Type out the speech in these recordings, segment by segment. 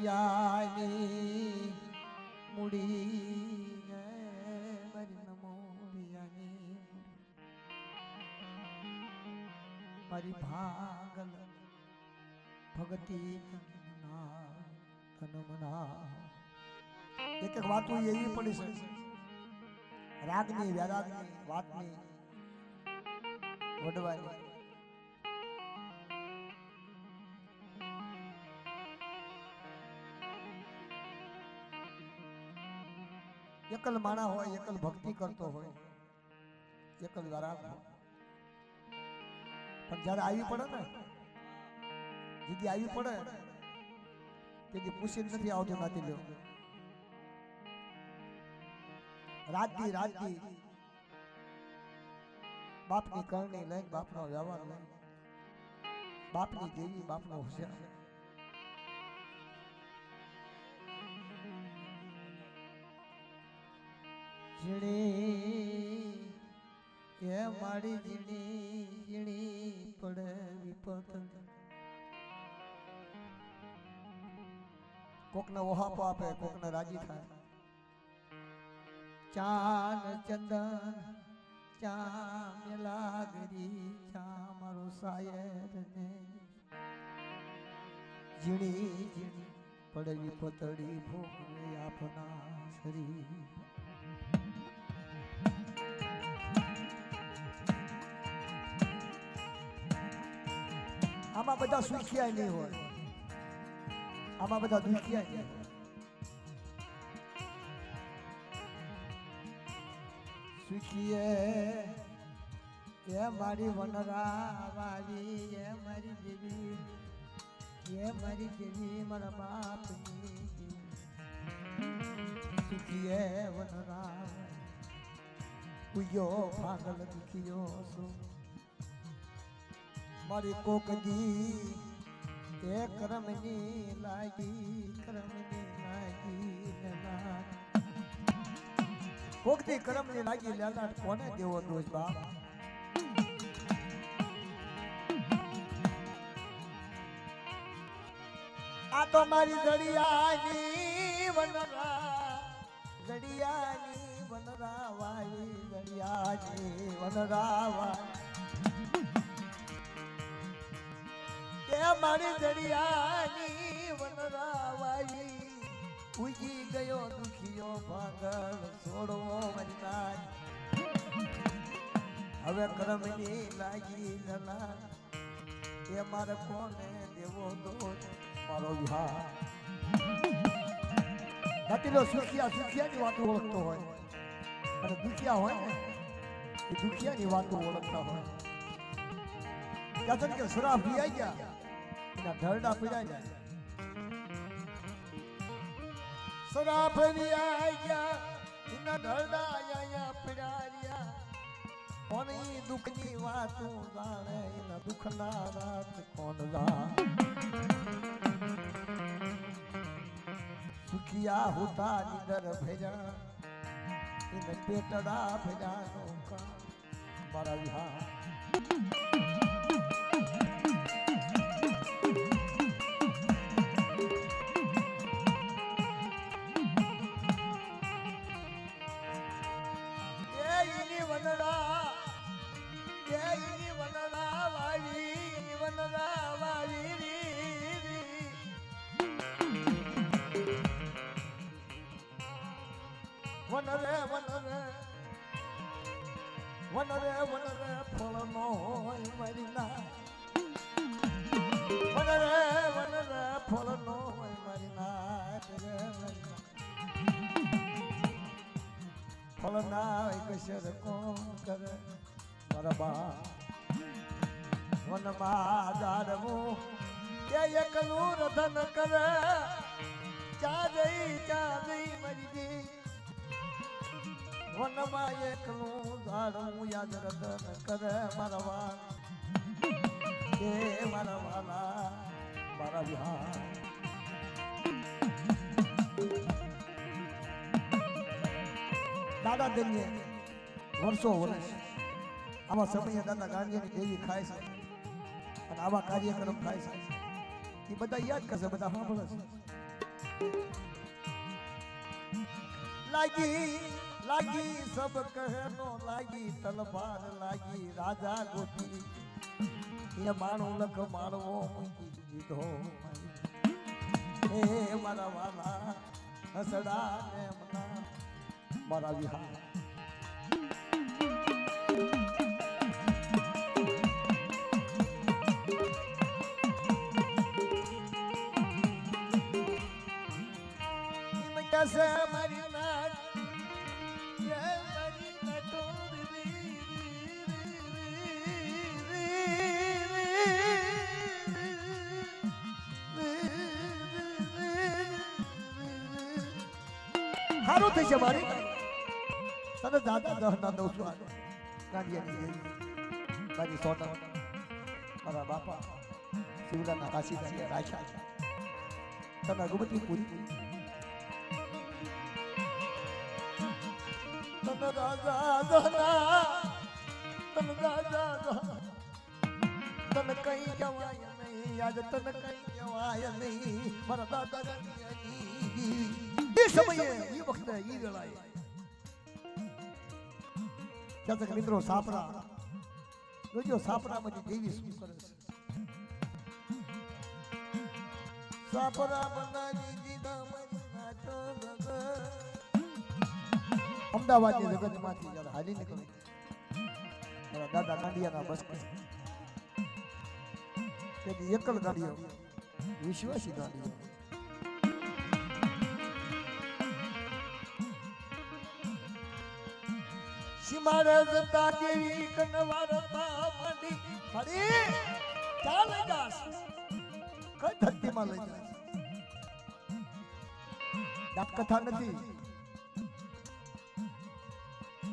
મોરિયાની મુડી મારી મોરિયાની મારી ભાગલ ભગતી તનમના એક એક વાતો એવી પડી છે રાગની વ્યારાગની વાતની વડવાની એકલ માણા હોય એકલ ભક્તિ કરતો હોય એકલ વ્યારાગ હોય પણ જયારે આવી પડે ને જગ્યા આવી પડે તેથી પૂછી નથી આવતું નાતી લ્યો રાતથી બાપની કરણી લઈને બાપનો વ્યવહાર લઈને બાપની દેવી બાપનો હોશિયાર ઝીણી એ મારી ઝીણી પડે વિપત કોકને ઓહાપો આપે કોકને રાજી થાય ચાન ચંદન ચા લાગરી ચા મારો સાયર ને ઝીણી ઝીણી પડેલી પતળી ભોગવે આપના શરીર આમાં બધા સુખિયા નહીં હોય આમાં બધા દુખિયા નહીં હોય સુખીએ એ મારી વનરા વાલી એ મારી દેવી મારા બાપની સુખીએ વનરા કુયો ભાગલ દુખિયો છું મારી કોકદી એ કરમની લાગી કોકદી કરમની લાગી લેલાટ કોને દેવો દોષ બાપ આ તો મારી જડિયાની વનરા વાળી જડિયાની વનરા વાળી એ મારી જડિયાની વનરા વાળી ઉગી ગયો દુખિયો ભાગલ છોડવો મરનાર હવે કરમની લાગી જલા એ મારે કોને દેવો દોષ મારો વિહાર દાટીલો સુખિયાની વાતો ઓળખતો હોય અને દુખિયા હોય ને એ દુખિયાની વાતો ઓળખતા હોય ક્યાં કે શરાબ પી આવી ગયા એના ઢરડા પીડાઈ જાય શરાબ પી આવી ગયા એના ઢરડા આયા પીડાયા કોની દુઃખની વાતો જાણે એના દુઃખના રાત કોણ જાણે સુખિયા હોતા નિદર ભેજા એને પેટડા ભેજાનો મારા વિહાર વનરે ફળનો હોય મારી ના વનરે ફળનો હોય મારી ના ફળના કશર કોણ કરે મારા બા વનમાં જાડવું કે એકલું રધન કરે ચા જઈ મરી ગઈ વનમાં એકલું ઝાડું યાદ રતન કરે મારા વાલ એ મારા વાલા મારા વિહાર દાદા દઈએ વર્ષો વર્ષ આવા સમયે દાદા ગાંધીની દેવી ખાય છે અને આવા કાર્યક્રમ થાય છે એ બધા યાદ કરશે બધા સાંભળે છે लागी लागी सब कहनो लागी तलवार लागी राजा गोपी ये मानो लख मारवो दीधो हे मारा वाला हसड़ा ने मना मारा विहार कैसे मरी नाच ये मरी नटोर हारो थे से मारी तने दादा दहना दो स्वाद गाड़िया नहीं बाजी सोना मारा बापा शिवला ना काशी से राशा तने गुमती पूरी तन राजा दहना तन राजा दहना तन कहीं जवाया नहीं आज तन कहीं जवाया नहीं मारा दादा ये समय ये वक्त है ये वेला है क्या तक मित्रों सापरा जो सापरा मध्ये देवी શું કરે છે સાપરા બનાવી દીધા મારી નાચો અમદાવાદ ની જગત માંથી જરા હાલી નીકળ્યો મારા દાદા કાંડિયાના બસ કે એકલ ગાડીઓ વિશ્વાસી ગાડીઓ सीमारे जता देवी कनवारता मंडी अरे क्या ले जास कई धरती में ले जास डाक कथा नथी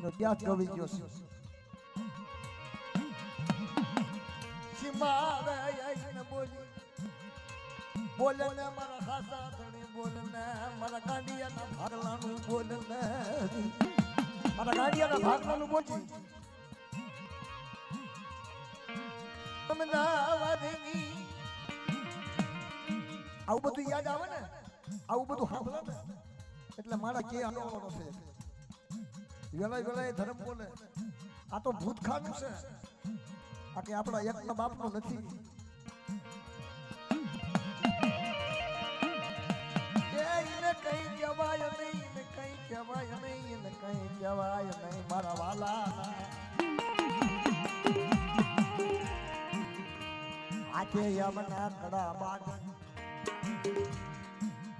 नदियात कवि जोश सीमारे आईने बोली बोलने मारा खासा धणी बोलने मारा कांडिया ना भागलानु बोलने मारा गाड़िया ना भागવાનું બોજી અમદાવાદની આવું બધું યાદ આવે ને આવું બધું સાંભળે ને એટલે મારા કે આનો છે વેલાય વેલાય ધર્મ બોલે આ તો ભૂતખાનું છે આ કે આપણા એકના બાપનું નથી એને કઈ જવાય નહીં ને કઈ જવાય નહીં ને કઈ જવાય નહીં મારા વાલા આજે યમના કડા બાગ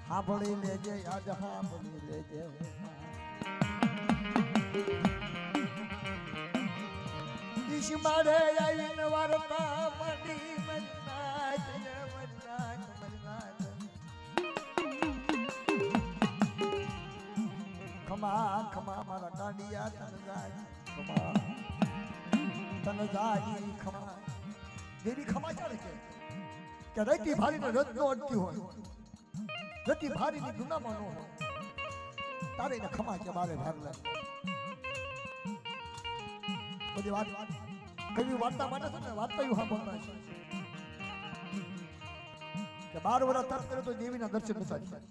સાંભળી લેજે આજ સાંભળી લેજે ઈશ મારે આવીને વાર્તા મંડી મન્નાથ મન્નાથ મન્નાથ खमा खमा मारा कांडिया तन जाई खमा देवी खमा चाले के रती भारी ने रत नो अटती हो रती भारी ની ગુના માનો હો તારે ને ખમા કે મારે ભાગ લે બધી વાત કઈ વાર્તા માટે છે ને વાર્તા યુ સાંભળતા છે કે 12 વર્ષ તપ કરે તો દેવીના દર્શન નતા થાય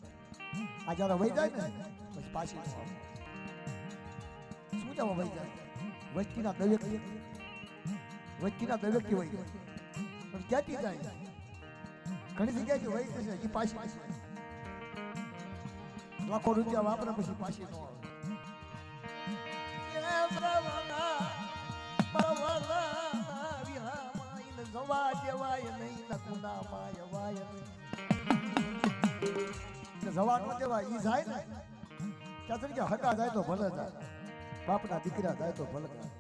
આ જ્યારે વઈ જાય ને પછી પાછી શું જાવ વઈ જાય વસ્તીના દવેક થી વઈ જાય પણ ક્યાંથી જાય ઘણી જગ્યાએ વઈ જશે એ પાછી લાખો રૂપિયા વાપરે પછી પાછી ન આવે જવા દેવાય નહીં નકુના માય વાય જવા ન દેવાય ઈ જાય ને ક્યાં કે હકા જાય તો ભલે જાય બાપના દીકરા જાય તો ભલે જાય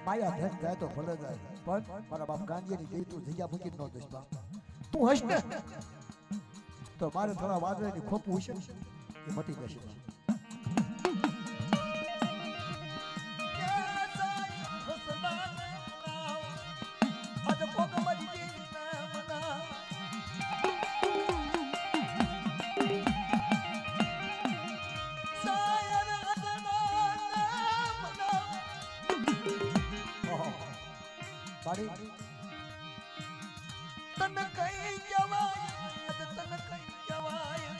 માયા ધન જાય તો ભલે જાય પણ મારા બાપ ગાંધીની જેવી તું જગ્યા મૂકી ન દઈશ બાપ તું હશ ને તો મારે થોડા વાદળની ખોપું હશે એ મટી જશે તન કઈ જવાય તન કઈ જવાય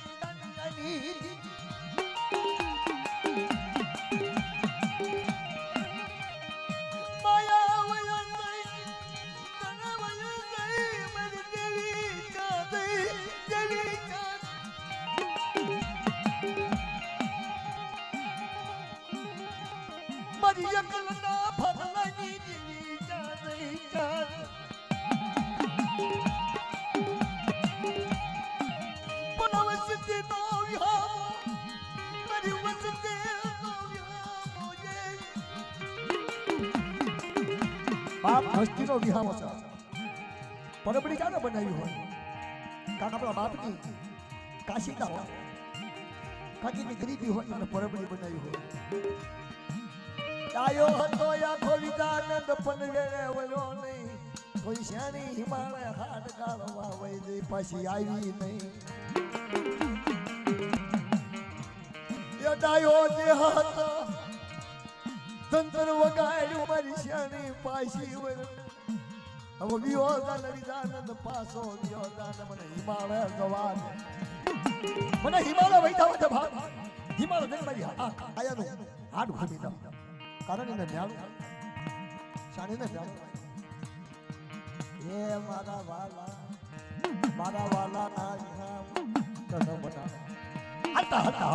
મારી એકલના ભગલાની દેવી ચાંદઈ ચાંદ પણ વસતે નો વિહામો મારી વસતે નો વિહામો બાપ હસ્તીનો વિહામો છે પરબડી ક્યારે બનાવ્યું હોય કારણ આપણા બાપની કાશીના હોય કાકીની ગરીબી હોય અને પરબડી બનાવી હોય આયો હતો આખો વિદાનંદ પણ વેળે વળ્યો નહીં કોઈ શ્યાની હિમાલય હાડ ગાળવા વઈ જઈ પાછી આવી નહીં એ ડાયો જે હતો તંત્ર વગાડ્યું મારી શ્યાની પાછી વળ હવે વિયોદાન વિદાનંદ પાસો વિયોદાન મને હિમાલય જવા મને હિમાલય વૈધા વધે ભાગ હિમાલય જઈ મારી આયાનું હાડ ઘૂમી દઉં કારણ એને ન્યાણું શાણીને ન્યાણું એ મારા વાલા ના કનો બના હાલતા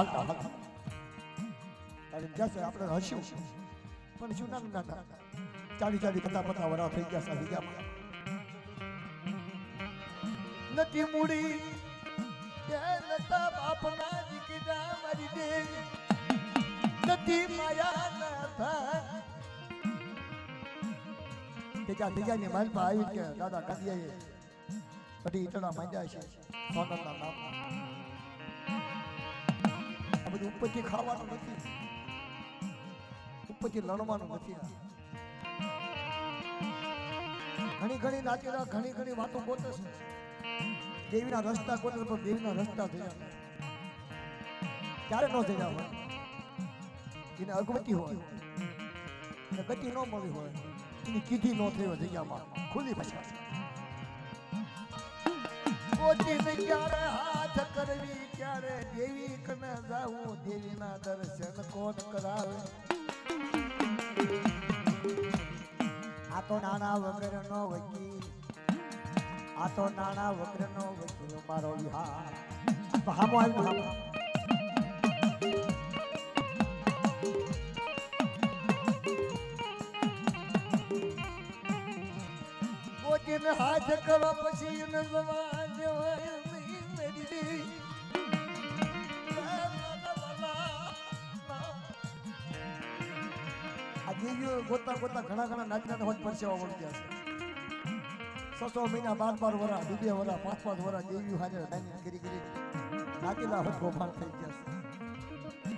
તારે જશે આપણે હસ્યું પણ શું ના ચાલી પતા વરા થઈ ગયા સાથી ગયા નથી મૂડી એ નતા બાપના દીકરા મારી દેવી નથી માયા તેજા ની માલ પર આવી કે દાદા કાંડિયાએ બધી ઈટડા માંડ્યા છે સોનલના નામ આ બધું ઉપરથી ખાવાનું નથી ઉપરથી લણવાનું નથી ઘણી નાચેરા ઘણી વાતો ગોતે છે દેવીના રસ્તા ગોતે પણ દેવીના રસ્તા થયા ક્યારે ન થયા હોય એને અગવતી હોય એને ગતિ ન મળી હોય એની કીધી ન થયો જગ્યામાં ખુલ્લી ભાષા કોચીને ક્યારે હાથ કરવી ક્યારે દેવી કને જાવું દેવીના દર્શન કોણ કરાવે આ તો નાના વગરનો વકીલ મારો વિહાર હામો આવ્યો કોચીને હાથ કરવા પછી એને જવા જવાય મેરી ગોતા ઘણા નાચના હોત પરસેવા વળી ગયા છે 6 મહિના 12 વરા 2 વરા 5 વરા દેવી હાજર કરી નાચેલા હોત ગોપાલ થઈ ગયા છે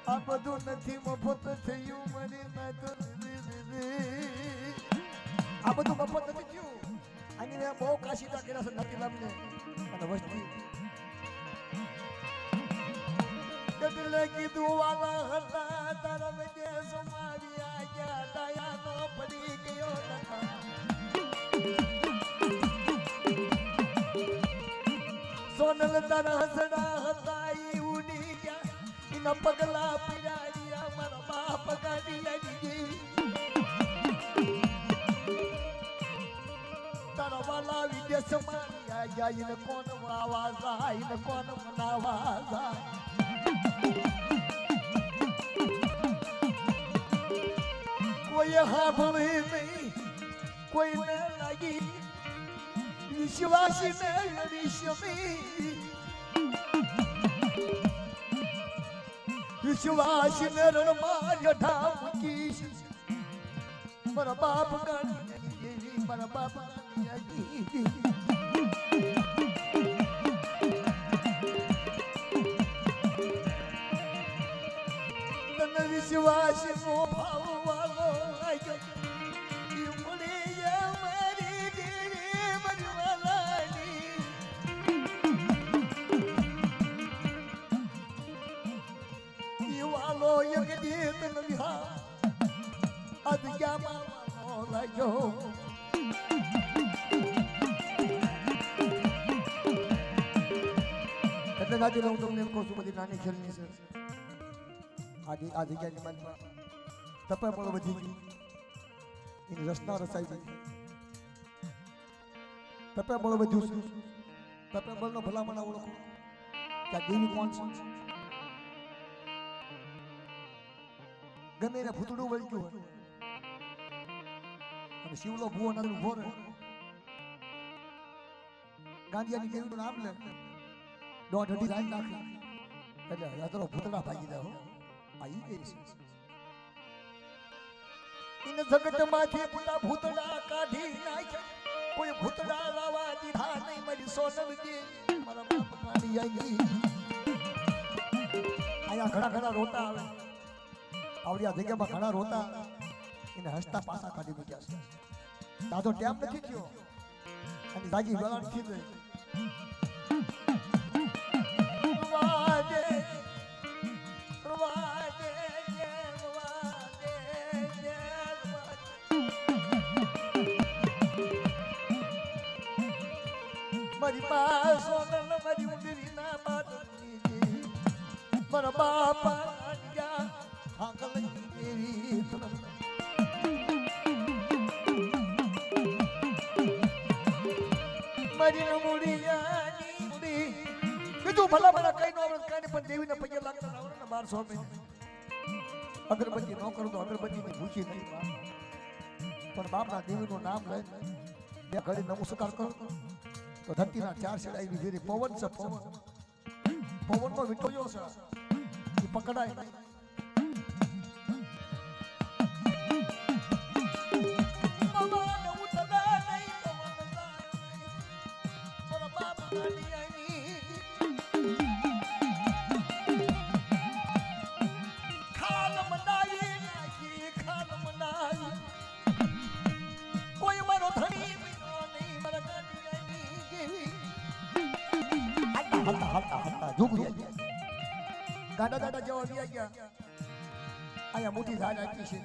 આ બધું નથી મફત થયું મને આ બધું મફત નથી થયું અને બહુ કાશીદા કર્યા છે નાચેલામને અને વસ્તી એટલે કીધું વાલા હતા તારા બધે સમાવી ગયા દયાનો પડી ગયો સોનલ તારા હસડા હતા ઈ ઉડી ગયા એના પગલા પીડાડ્યા મારા બાપ ગાડી લાગી તારા વાલા વિદેશ મારી ગયા એને કોણ વાવા જાય એને કોણ મનાવા જાય કોઈ સાંભળે નહીં કોઈને લાગી વિશ્વાસને લડીશમી વિશ્વાસને રણમાં જઠા મૂકીશ મારા બાપ ગાડી મારા બાપ ગાડી તને વિશ્વાસ નો ભાવ વાલો લાગ્યો મળે મારી દેવી મરવાલાની વાલો એક દે તને વિહા અદ ક્યાં માવાનો લાગ્યો એટલે નાતી હું તમને એમ કહું છું બધી નાની ખેલની છે આ જગ્યાની માલમાં તપે પણ વધી ગઈ એની રચના રચાઈ ગઈ તપે બળ વધ્યું છે તપે બળનો ભલામણ ઓળખો કે આ દેવી કોણ છે ગમે એને ભૂતડું વળગ્યું હોય અને શિવલો ભૂવો નદર ઉભો રહે ગાંધિયાની દેવીનું નામ લે દોઢ અઢી રાત નાખે એટલે યાત્રો ભૂતડા ભાગી જાય આ ઈ દેવી છે ઇને જગતમાંથી પુલા ભૂતડા કાઢી નાખ્યા કોઈ ભૂતડા લાવા દીધા નહીં મારી સોનલજી મારા બાપ કાઢી આવી આયા ઘણા રોતા આવે આવડિયા જગ્યામાં ઘણા રોતા એને હસતા પાસા કાઢી મૂક્યા છે દાદો ટેમ નથી થયો અને દાજી વેલાણ થી ગઈ મારી મા સોનલ મારી ઉંદરી ના બાદની મારા બાપા ગયા હાંગલની દેવી મારી નમુડિયાની ઉડી કીધું ભલા ભલા કઈ નો આવડે કઈ પણ દેવીને પગે લાગતા આવડે ને 1200 મહિને અગરબત્તી ન કરું તો અગરબત્તીની ભૂખી નહીં પણ બાપના દેવીનું નામ લઈને બે ઘડી નમસ્કાર કરો તો ધરતીના 4 છેડા વિજેરી પવન છે પવનનો વિટોયો છે એ પકડાય નહીં દાદા જેવા આવી ગયા અહીંયા મોટી ઝાડ આપી છે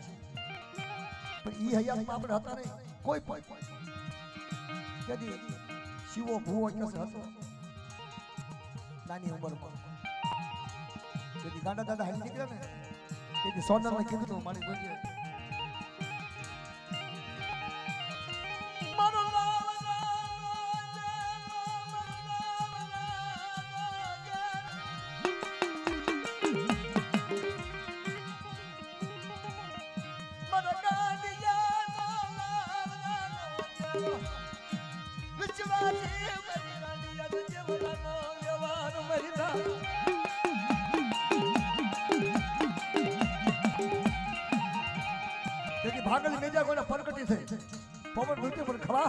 પણ ઈ હયાતમાં આપણે હતા નહીં કોઈ પણ કદી શિવો ભૂવો કસે હતો નાની ઉંમરમાં કદી ગાંડા દાદા હાલી નીકળ્યા ને કદી સોનલને કીધું મારી જોજે ભાગલ મેજા કોને પરકટી થઈ પવન નૃત્ય પર ખવા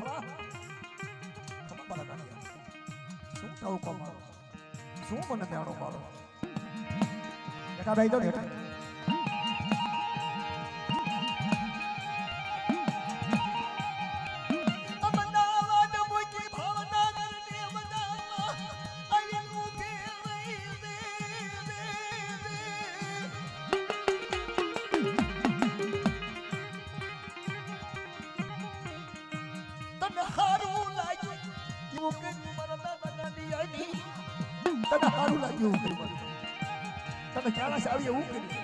બરાબર શું કહું કોમા શું મને મેણો મારો બેટા ભાઈ તો બેટા તને સારું લાગ્યું એવું કરી તને ક્યાં સારી એવું કરી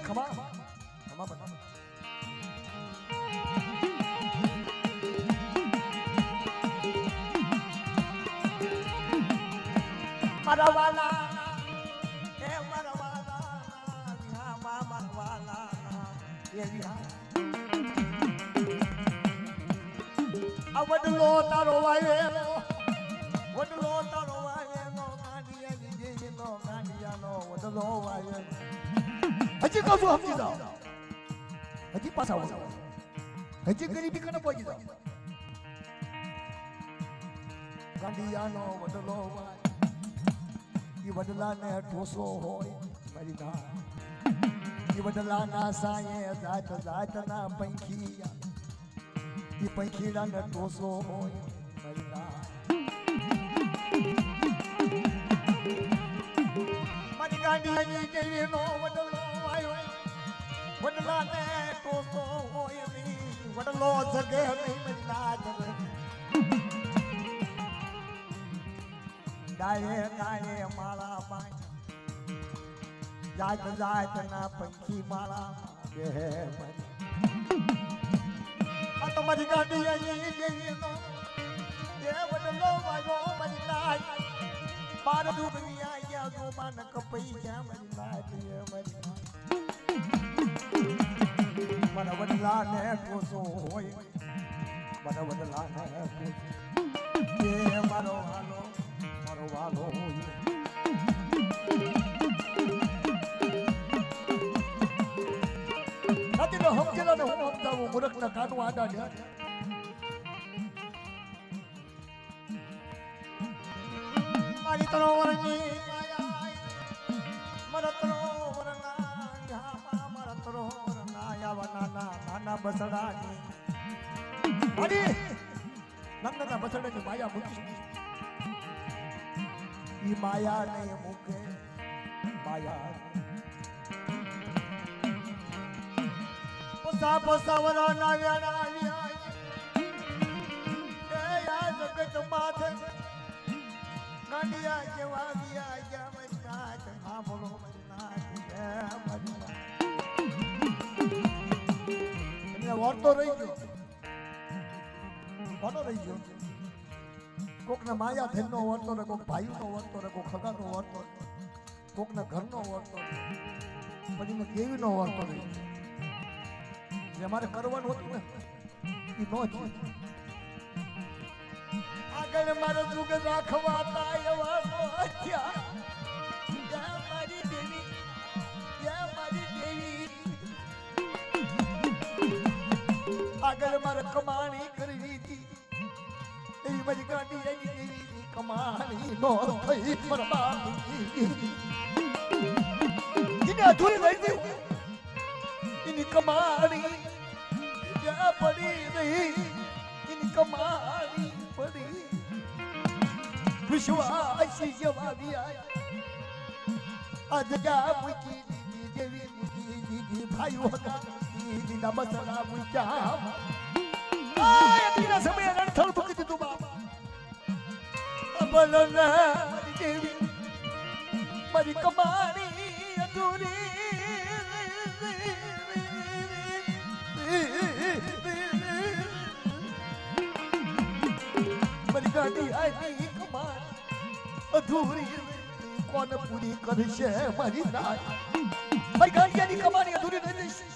ખમા ખમા બના મારા વાલા એ મારા વાલા હા મારા વાલા એ આ વડલો તારો વાયેલો ગાંડિયાની જેનો ગાંડિયાનો વડલો વાયેલો હજી કહું છું સમજી જાઓ હજી પાછા આવો હજી ગરીબી કને પહોંચી જાઓ ગાંડિયાનો વડલો વાય વડલાને ઠોસો હોય મારી ના વડલાના સાયે જાત જાતના પંખી પંખીડાને ઠોસો હોય મારી ના ગાંડીની જેવીનો વડલો આવ્યો વડલાને ટોસો હોય નહીં વડલો જગે નહીં ના જગે ગાયે ગાયે માળા બાંધ જાત જાતના પંખી માળા બે આ તમારી ગાડી અહીં જેવીનો એ વડલો આવ્યો મારી નાચ બાર દુબની આયા તો માન કપઈ ગયા મારી નાચ મારા વડલા ને કોસો હોય મારા વડલા ને કોસો એ મારો વાલો હોય આથી સમજેલા ને હું સમજાવું મૂર્ખના કાનું આડા ને મારી તરોવરની માયા મારા તરોવરના ઝામા મારા તરોવરના આવા નાના બસડાની મારી નાના બસડાની માયા મૂકી ઈ માયા ને મૂકે માયા પસા પસાવરા ના વ્યાણા એ આ જગત માથે ગાંડિયા જેવા ગયા ગયા મજનાથ હા બોલો મજનાથ એને વર્તો રહી ગયો કોનો રહી ગયો કોકના માયા ધનનો વર્તો રે કોક ભાઈનો વર્તો રે કોક ખગાનો વર્તો કોકના ઘરનો વર્તો પછી દેવીનો વર્તો રહી જે અમારે કરવાનું હતું ને એ નો થયું આગળ મારો જુગ રાખવાતા એવા નો હત્યા યા મારી દેવી આગળ મારે કમાણી કરવી હતી એવી મારી ગાડી એની દેવી કમાણી નો થઈ પરબાદી એને અધૂરી રહી ગઈ એની કમાણી જ્યાં પડી રહી એની કમાણી પડી વિશ્વાસી જવાબી આજ જા મૂકી દીધી દેવી મૂકી દીધી ભાઈઓ હતા દીદીના બસરા મૂક્યા આ એના સમયે રણથળ મૂકી દીધું બાપા બોલો ના મારી દેવી મારી કમાણી અધૂરી મારી ગાડી આની કમાણી અધૂરી કોણ પૂરી કરશે મારી નાય મારી ગાડીની કમાણી અધૂરી રહી જશે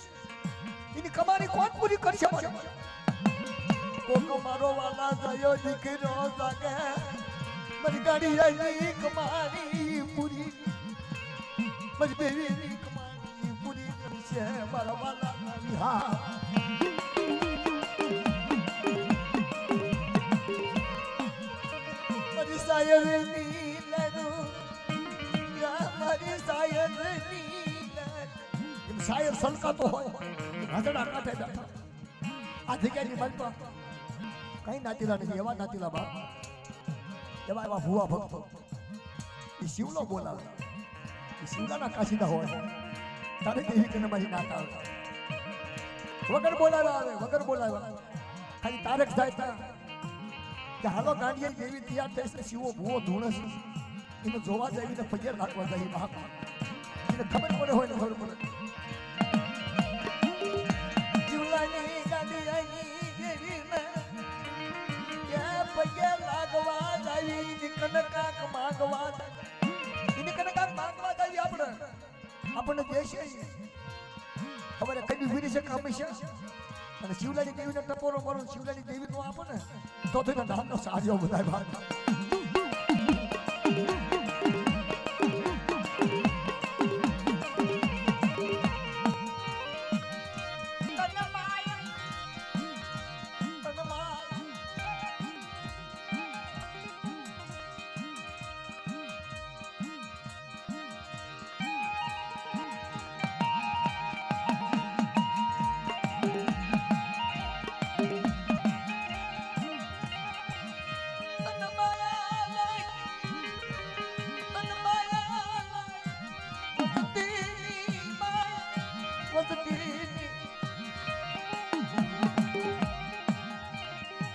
એની કમાણી કોણ પૂરી કરશે કોકો મારો વાલા થયો દીકરો જાગે મારી ગાડીની કમાણી પૂરી મારી દેવીની કમાણી પૂરી કરશે મારા વાલા હા મારી સાયરની લડુ મારી સાયરની એમ સાયર સલકાતો હોય હસડા કાંઠે બેઠા આ જગ્યાની બનતો કઈ નાતીલા નથી એવા નાતીલા બાપ એવા એવા ભુવા ભક્તો એ શિવલો બોલાવે એ શિવલાના કાશીદા હોય તારે દેવી કે મારી નાતા આવે વગર બોલાવે ખાલી તારક જાય કે હાલો ગાંડિયા દેવી તૈયાર થશે શિવો ભૂવો ધૂણસ એને જોવા જાય ને પગે રાખવા જાય મહાકાળ એને ખબર પડે હોય ને ખબર પડે જીવલાની ગાંડિયાની દેવી ને કે પગે લાગવા જાય કનકાક માંગવા એને કનકાક માંગવા જાય આપણે દેશે ખબર કદી વીરી છે હંમેશા અને શિવલાની દેવીને ટપોરો મારો શિવલાની દેવી નો આપો ને તો તેના નામનો સાજો બધાય ભાગ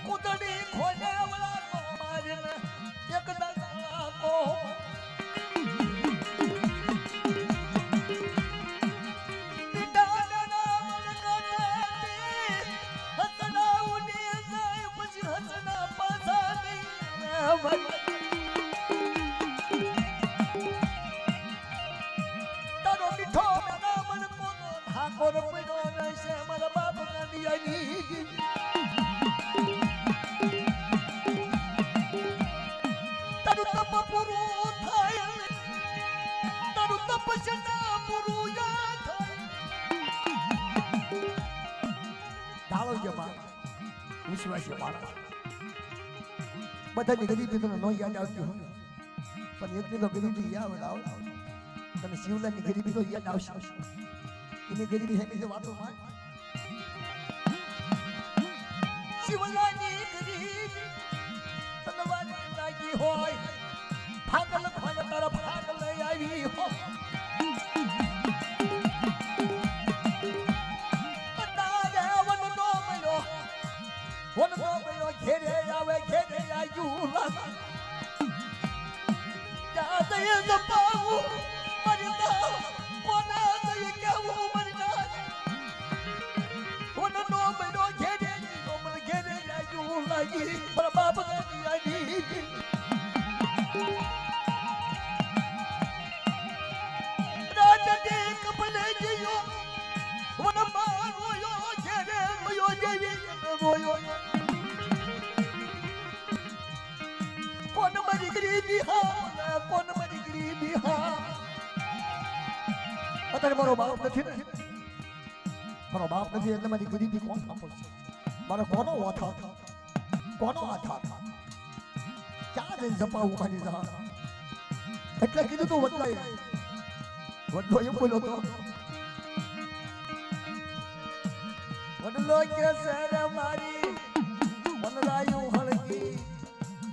કુદડી ખોલે વળાનો મારીને એક દલાકો તારો મીઠો મેના મન કોનો ઠાકોર પડ્યો રહેશે મારા બાપ ગાંડિયાની તારું તપ પૂરું થાય તારું તપસ્યા પૂરું થાય ધારો જમા વિશ્વાસી બાળક બધાની ગરીબી તને ન યાદ આવતી હોય પણ એકની તો ગરીબી યાદ આવે તને શિવલાની ગરીબી તો યાદ આવશે એની ગરીબી હેમી જે વાતો માં શિવલાની ગરીબી તને વાલી લાગી હોય ભાગલ ખોલ તરફ ભાગલ આવી હો વન નો બયો ઘેરે આવે ઘેરે આયુ લાગ જા દે જપાઉ મરી ના કોના દે કેવું મરી ના વન નો બયો ઘેરે નો મર ઘેરે આયુ લાગી પર બાપ ગઈ આની રાત દે કપલે જીયો વન મારો યો ઘેરે મયો જેવી રોયો કોણ મારી ગરીબી હા કોણ મારી ગરીબી હા અત્યારે મારો બાપ નથી ને મારો બાપ નથી એટલે મારી ગરીબી કોણ સાંભળશે મારે કોનો વાથા કોનો આથા ક્યાં જઈને જપાવું મારી જા એટલે કીધું તું વડલાય વડલો એમ બોલ્યો તો વડલો કે સર મારી વનરાયું હળગી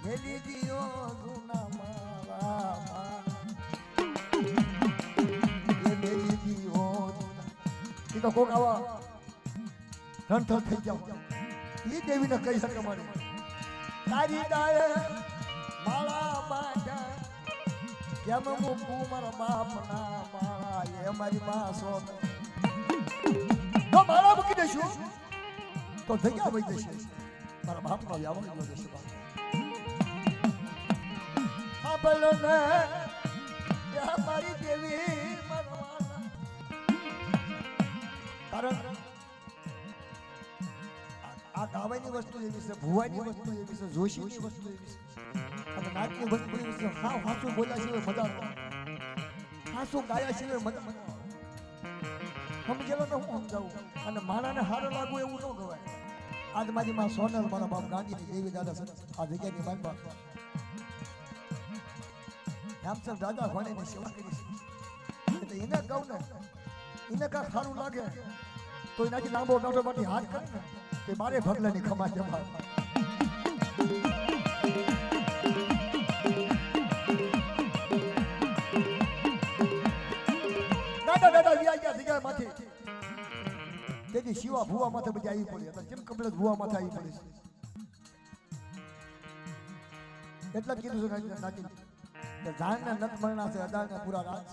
મેલી દિયો ગુના મારા એ મેલી દિયો એ તો કોક આવા રણથળ થઈ જાવ એ દેવીને કહી શકે મારી તારી ડાળે માળા બાંધા કેમ મૂકું મારા બાપના માળા એ મારી માં સો તો મારા મૂકી દેશું તો જગ્યા વહી જશે મારા બાપનો વ્યવહાર જશે હા બોલો ને મારી દેવી કારણ આ ગાવાની વસ્તુ એવી છે ભુવાની વસ્તુ એવી છે જોશીની વસ્તુ એવી છે અને નાચની વસ્તુ એવી છે હા હાસું બોલ્યા સિવાય મજા હાસું ગાયા સિવાય મજા સમજેલો ને હું સમજાવું અને માણાને હારો લાગુ એવું ન કહેવાય આજ મારી માં સોનલ મારા બાપ ગાંધીની દેવી દાદા છે આ જગ્યાની મારી બાપ રામચંદ્ર દાદા ભણેની સેવા કરી છે એટલે એને કહું ને એને કાંઈ સારું લાગે તો એનાથી લાંબો નોટો માંથી હાથ કરે ને તે મારે ભગલાની ખમા જમા દાદા વ્યા ગયા જગ્યા માંથી તેથી શિવા ભુવા માથે બધી આવી પડી હતા કેમ કપડે ભુવા માથે આવી પડી એટલા કીધું છે નાચી જાનના નત મરણા છે અદાળના પૂરા રાત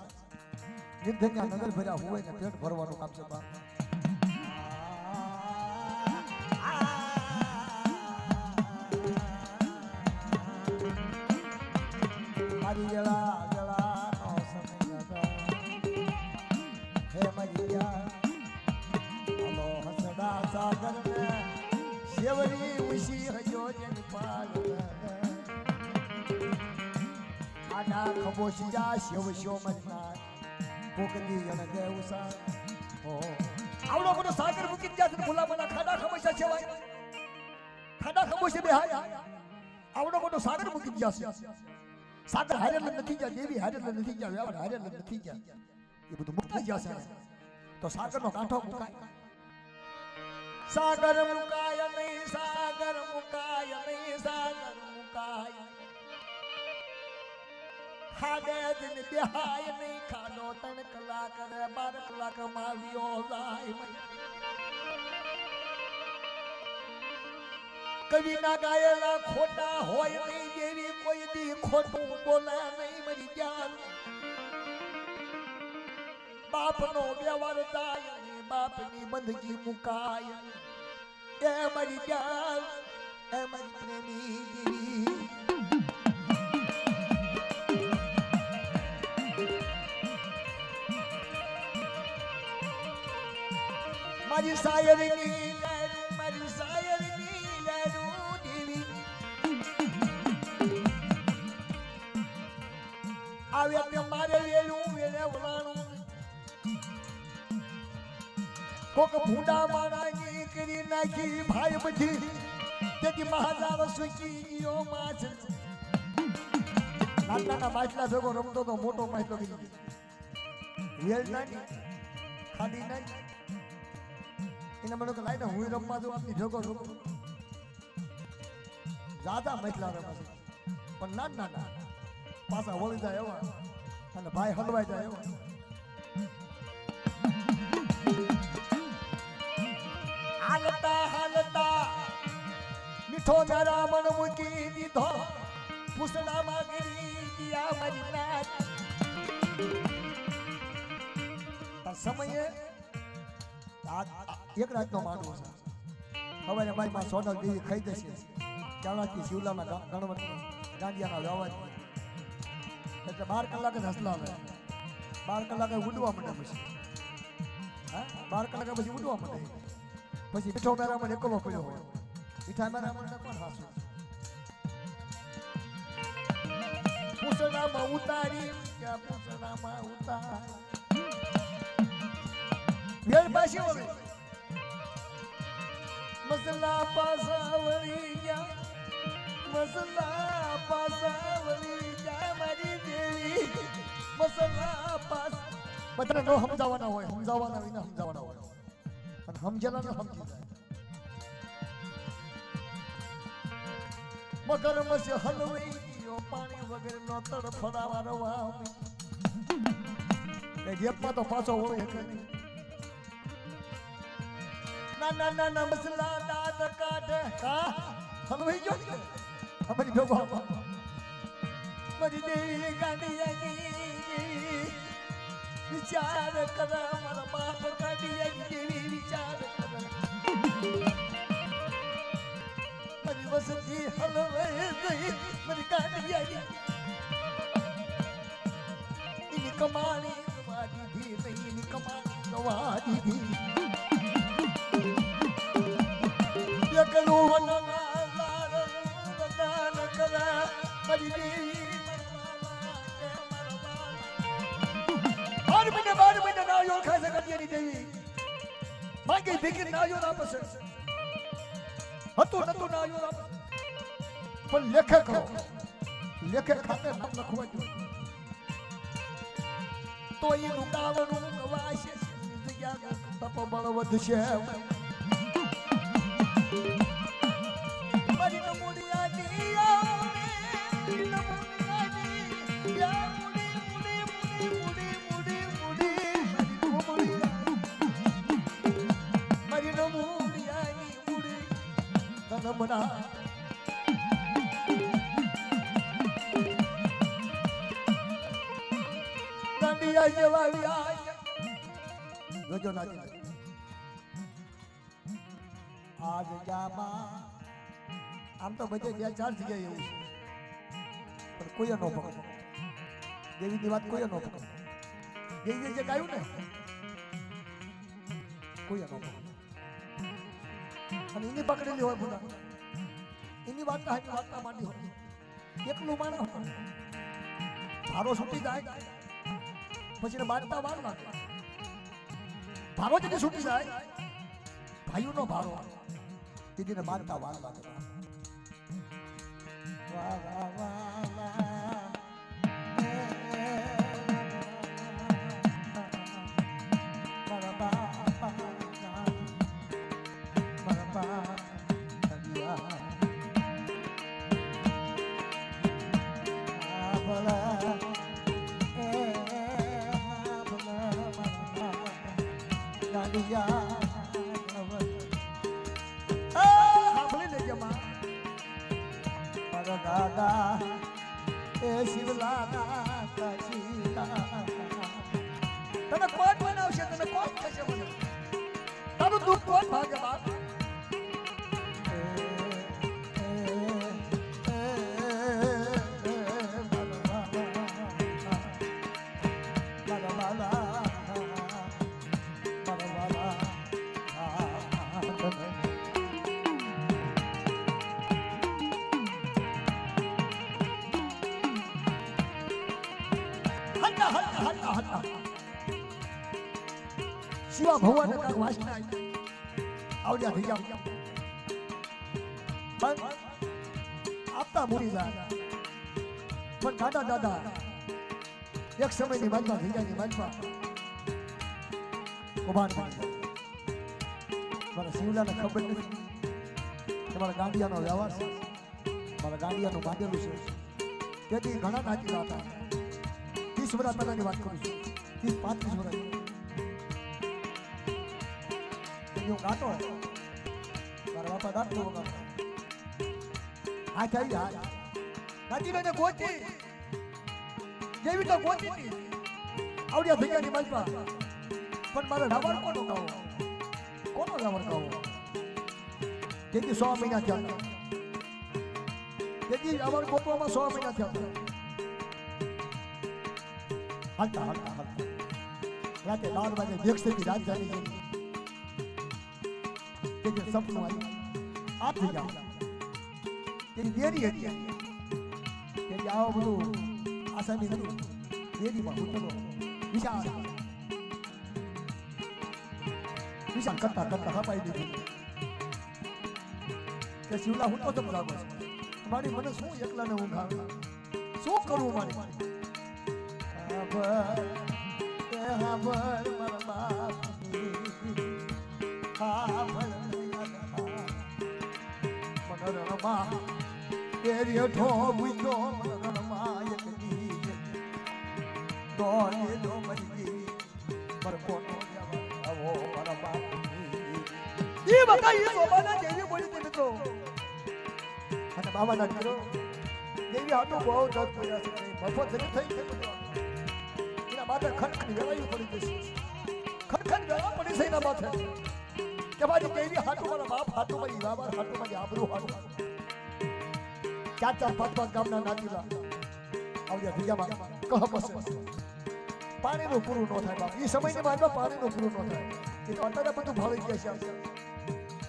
છે નિર્ધન્યા નગર ભર્યા હોય ને પેટ ભરવાનું કામ છે બા મારી જળા જળાનો સમય હતો હે મરિયા હલો હસડા સાગર ને શેવરી ઉશી હજો જન પાલ આના ખબોશિયા શિવશો મજના ભોગદી જન દેવસા ઓ આવડો બધો સાગર મૂકી ગયા છે ભૂલા મને ખાડા ખબોશિયા સેવાય ખાડા ખબોશિયા બે હાય આવડો બધો સાગર મૂકી ગયા છે સાગર હારેલ નથી ગયા દેવી હારેલ નથી ગયા વ્યવહાર હારેલ નથી ગયા એ બધું મુકતા ગયા છે તો સાગરનો કાંઠો મુકાય સાગર મુકાય નહીં સાગર મુકાય નહીં સાગર મુકાય ખાડે દિન બેહાય નહીં ખાડો 3 કલાક અને 12 કલાકમાં વિયો જાય કવિના ગાયેલા ખોટા હોય નહીં જેવી કોઈ દી ખોટું બોલે નહીં મરી જાન બાપનો વ્યવહાર જાય ને બાપની બંદગી મુકાય એ મરી જાન એ મારી પ્રેમી દેવી મારી શાયરીની લાડુ મારી શાયરીની લાડુ દેવી આવે તે મારે વેલું વેલે વલાણું કોક ભૂંડા મારાની કરી નાખી ભાઈ બધી તેથી મહારાજ સુખી ગયો માછ નાના માછલા ભેગો રમતો તો મોટો માછલો કીધું વેલ નાની ખાલી નાની એને મને કે લાઈને હું રમવા દઉં આપની ભેગો રમું જાદા માછલા રમે છે પણ નાના પાછા વળી જાય એવા અને ભાઈ હલવાઈ જાય એવા હાલતા હાલતા મીઠો મેરા મન મૂકી દીધો પૂછડામાં ગીરી ગયા મારી નાચ સમયે એક રાતનો માંડવો છે હવે મારી માં સોનલ દેવી ખાઈ જશે ચાણાથી શિવલાના ગણવત ગાંડિયાના વ્યવહાર એટલે 12 કલાક જ હસલા આવે 12 કલાકે ઉડવા માંડે પછી હા 12 કલાકે પછી ઉડવા માંડે પછી મીઠો મેરામાં એકલો પડ્યો હોય મીઠા મેરામાં કોણ હાસુ પૂછડામાં ઉતારી ક્યાં પૂછડામાં ઉતારી વેર પાછી ઓવે મસલા પાસા વળી ગયા મસલા પાસા વળી ગયા મારી દેવી મસલા પાસ બધાને નો સમજાવવાના હોય સમજાવવાના વિના સમજાવવાના હોય અને સમજેલા ને સમજી જાય મગર મસે હલવાઈ ગયો પાણી વગર નો તડફડાવા રવા એ જેપમાં તો પાછો હોય કે નહીં ના ના ના મસલા દાંત કાઢે હા હલવાઈ ગયો ને અમારી ભેગો મારી દેવી ગાંડી વિચાર કર મારા બાપ ગાંડી દેવી વિચાર કર મારી વસતી હલવાઈ ગઈ મારી ગાંડી એની કમાણી ગવા દીધી નહીં એની કમાણી ગવા દીધી એકલું વદાન કરા મારી દેવી 12 મહિને ના યોળ ખાય છે ગંડિયાની દેવી માંગી ભીખી ના યોળ આપે છે હતું નતું ના યોળ આપે પણ લેખે કરો લેખે ખાતે નામ લખવા જોઈએ તો એનું ગાવનું ગવાશે જગ્યા તપ બળ વધશે મારી નમુડિયાની મુડી તનમના દાંડિયા જેવા વ્યાય જોજો નાચી આજ જામાં આમ તો બધે 2-4 જગ્યાએ એવું છે પણ કોઈ ન પકડે દેવીની વાત કોઈ ન પકડે દેવીએ જે ગાયું ને કોઈ ન પકડે અને એની પકડેલી હોય ભૂલા એની વાર્તા એની વાર્તા માંડી હોય એકલું માણસ ભારો છૂટી જાય પછી બાંધતા વાર લાગે ભારો જ છૂટી જાય ભાઈઓનો ભારો દીદીને બાંધતા વાર લાગે વાહ વાહ વાહ દાદા એ શિવલાના કાશીના તને કોણ બનાવશે તને કોણ થશે મને તારું દુઃખ કોણ ભાગે બાપ શિવા ભગવાન કાક વાસના આવડ્યા થઈ ગયા પણ આપતા મૂડી જાય પણ દાદા દાદા એક સમયની વાતમાં થઈ ગયા વાતમાં કૌભાંડ મારા શિવલાને ખબર નથી કે મારા ગાંડિયાનો વ્યવહાર છે મારા ગાંડિયાનું બાંધેલું છે તેથી ઘણા નાચીલા હતા 30 વર્ષ પહેલાની વાત કરું છું 30-35 વર્ષ હું ગાતો મારા બાપા દાંતો વગાડતો હાથ આવી હાથ નાચીલાને ગોતી જેવી તો ગોતી હતી આવડ્યા ભૈયાની માલપા પણ મારે રાવણ કોનો ગાવો રાવણ ગાવો તેથી 100 મહિના થયા તેથી રાવણ ગોતવામાં 100 મહિના થયા હાલતા હાલતા હાલતા રાતે 12 વાગે વ્યક્તિની રાજધાની ગઈ તેથી સપનું આવ્યું આ થઈ જાવ તેની દેરી હતી તેથી આવો બધું આસામી હતું દેરીમાં ઉતરો વિશાળ કરતા કરતા હપાઈ દીધું કે શિવલા હું તો સમજાવો મારી મને શું એકલાને ઊંઘ આવે શું કરવું મારી મારા બાપની મનોરમા તેરી ઠો બુજો મનોરમા એક દી દોને દો મરી પર કોનો આવો મારા બાપની એ બતાઈ સોબાના જેવી બોલી તે મિત્રો અને બાબાના દીકરો દેવી હાટો બહુ દસ પડ્યા છે મફત થઈ છે એના માથે ખટખટ વેવાયું પડી જશે ખટખટ વેવા પડી છે એના માથે કે મારી દેવી હાટો મારા બાપ હાટો મારી બાબા હાટો મારી આબરૂ હાટો 4-5 ગામના નાતીલા આવ્યા ભીજામાં કહ બસે પાણીનું પૂરું ન થાય બાપ એ સમયની વાતમાં પાણીનું પૂરું ન થાય એ તો અત્યારે બધું ભાળી જાય છે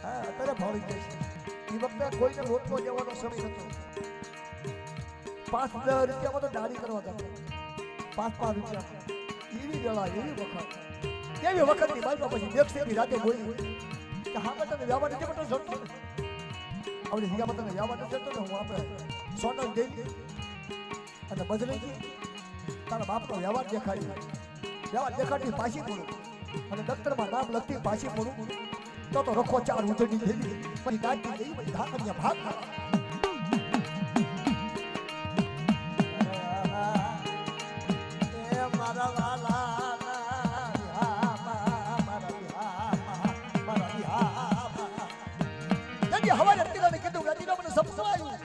હા અત્યારે ભાળી જાય છે એ વખતે કોઈને લોટનો જવાનો સમય નતો 5-10 રૂપિયામાં તો દાઢી કરવા જતો 5-5 રૂપિયા એવી વેળા એવી વખત કેવી વખતની બાજુ પછી વ્યક્તિની રાતે બોલી કે હા તને વ્યવહાર નથી બટો જડતો ને આપણે હીરામાં તને વ્યવહાર નથી જડતો ને હું આપણે સોનલ દેવી અને બજરંગી તારા બાપનો વ્યવહાર દેખાડી પાછી પડું અને દફતરમાં નામ લખતી પાછી પડું તો રખો 4 ઉજળી દેવી પછી ગાડી ગઈ પછી ધાકડિયા ભાગ મારા વાલા હવા રત્તીલાને કીધું રત્તીલા મને સપનું આવ્યું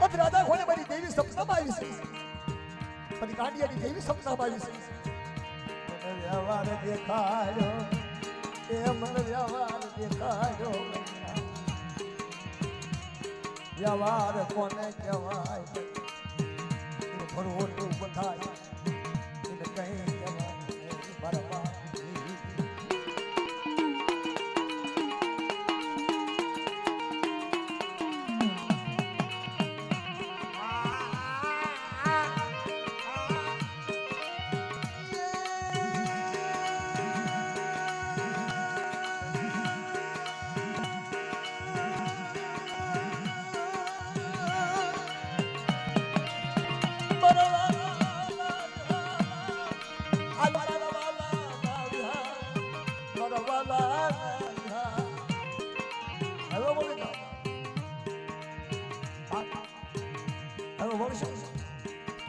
અધ રાધા ખોલે મારી દેવી સપનામાં આવી છે પછી કાંડિયાની દેવી સપનામાં આવી છે મને વ્યવહાર દેખાયો એ મને વ્યવહાર દેખાયો વ્યવહાર કોને કહેવાય ભરવોટું બધાય એને કઈ કહેવાય મારા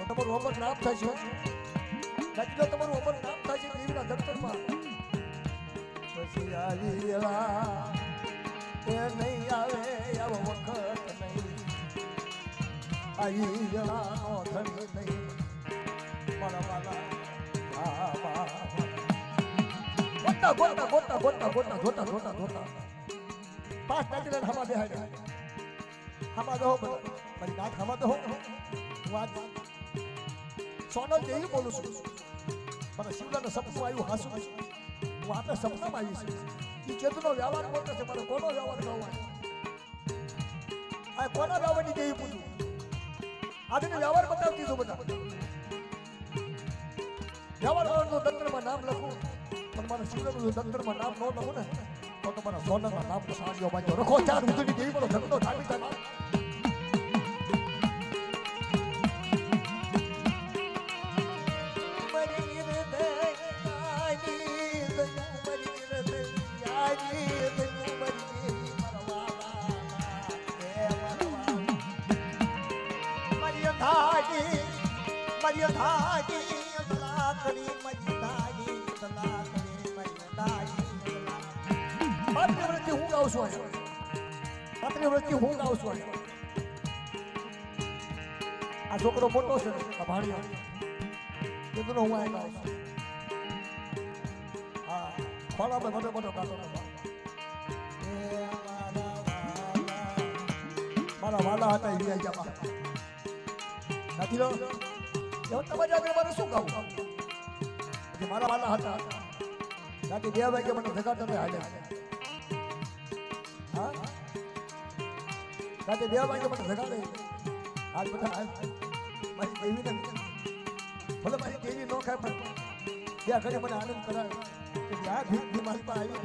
તમારું અમર નામ થશે તમારું અમર નામ થશે દેવીના દફતરમાં પછી આવી વેળા એ નહીં આવે આવો વખત નહીં આ આવી જણાનો ધણી નહીં મારા વાલા ગોટા ગોટા ગોટા ગોટા ગોટા જોતા જોતા જોતા પાંચ નાચીને હમા બેહાડ્યા હમા દો મારી નાક હમા દો વાત સોનલ દેવી બોલું છું મને શિવલાનું સપનું આવ્યું હાસું હું આપણે સપનામાં આવી છું એ ચેતનો વ્યવહાર બોલતો છે મારો કોનો વ્યવહાર કરવાનો આ કોના વ્યવહારની દેવી પૂછું આજનો વ્યવહાર બતાવી દીધો બધા વ્યવહાર વાળાનું દંતરમાં નામ લખું પણ મારા શિવલાનું દંતરમાં નામ ન લખું ને તો તમારા સોનલના નામનો સાંડિયો બાંધ્યો રખો ચાર ઉતરી દેવી બોલો ધંધો ઠામી થાય આ છોકરો મોટો છે આ ભાણિયો કેટલો હું આ ગાઉં હા ખોળામાં મોટો મોટો ગાતો મારા વાલા હતા એ ગયા નથી લો તમારી આગળ મારે શું ગાવું મારા વાલા હતા રાતે 2 વાગે મને જગાડતા હાલે હા રાતે 2 વાગે મને જગાડે આજ બધા મારી દેવી ને ભલે મારી દેવી ન ખાય પણ ત્યાં ઘરે મને આનંદ કરાવે કે આ ભીખ મારી પાસે આવી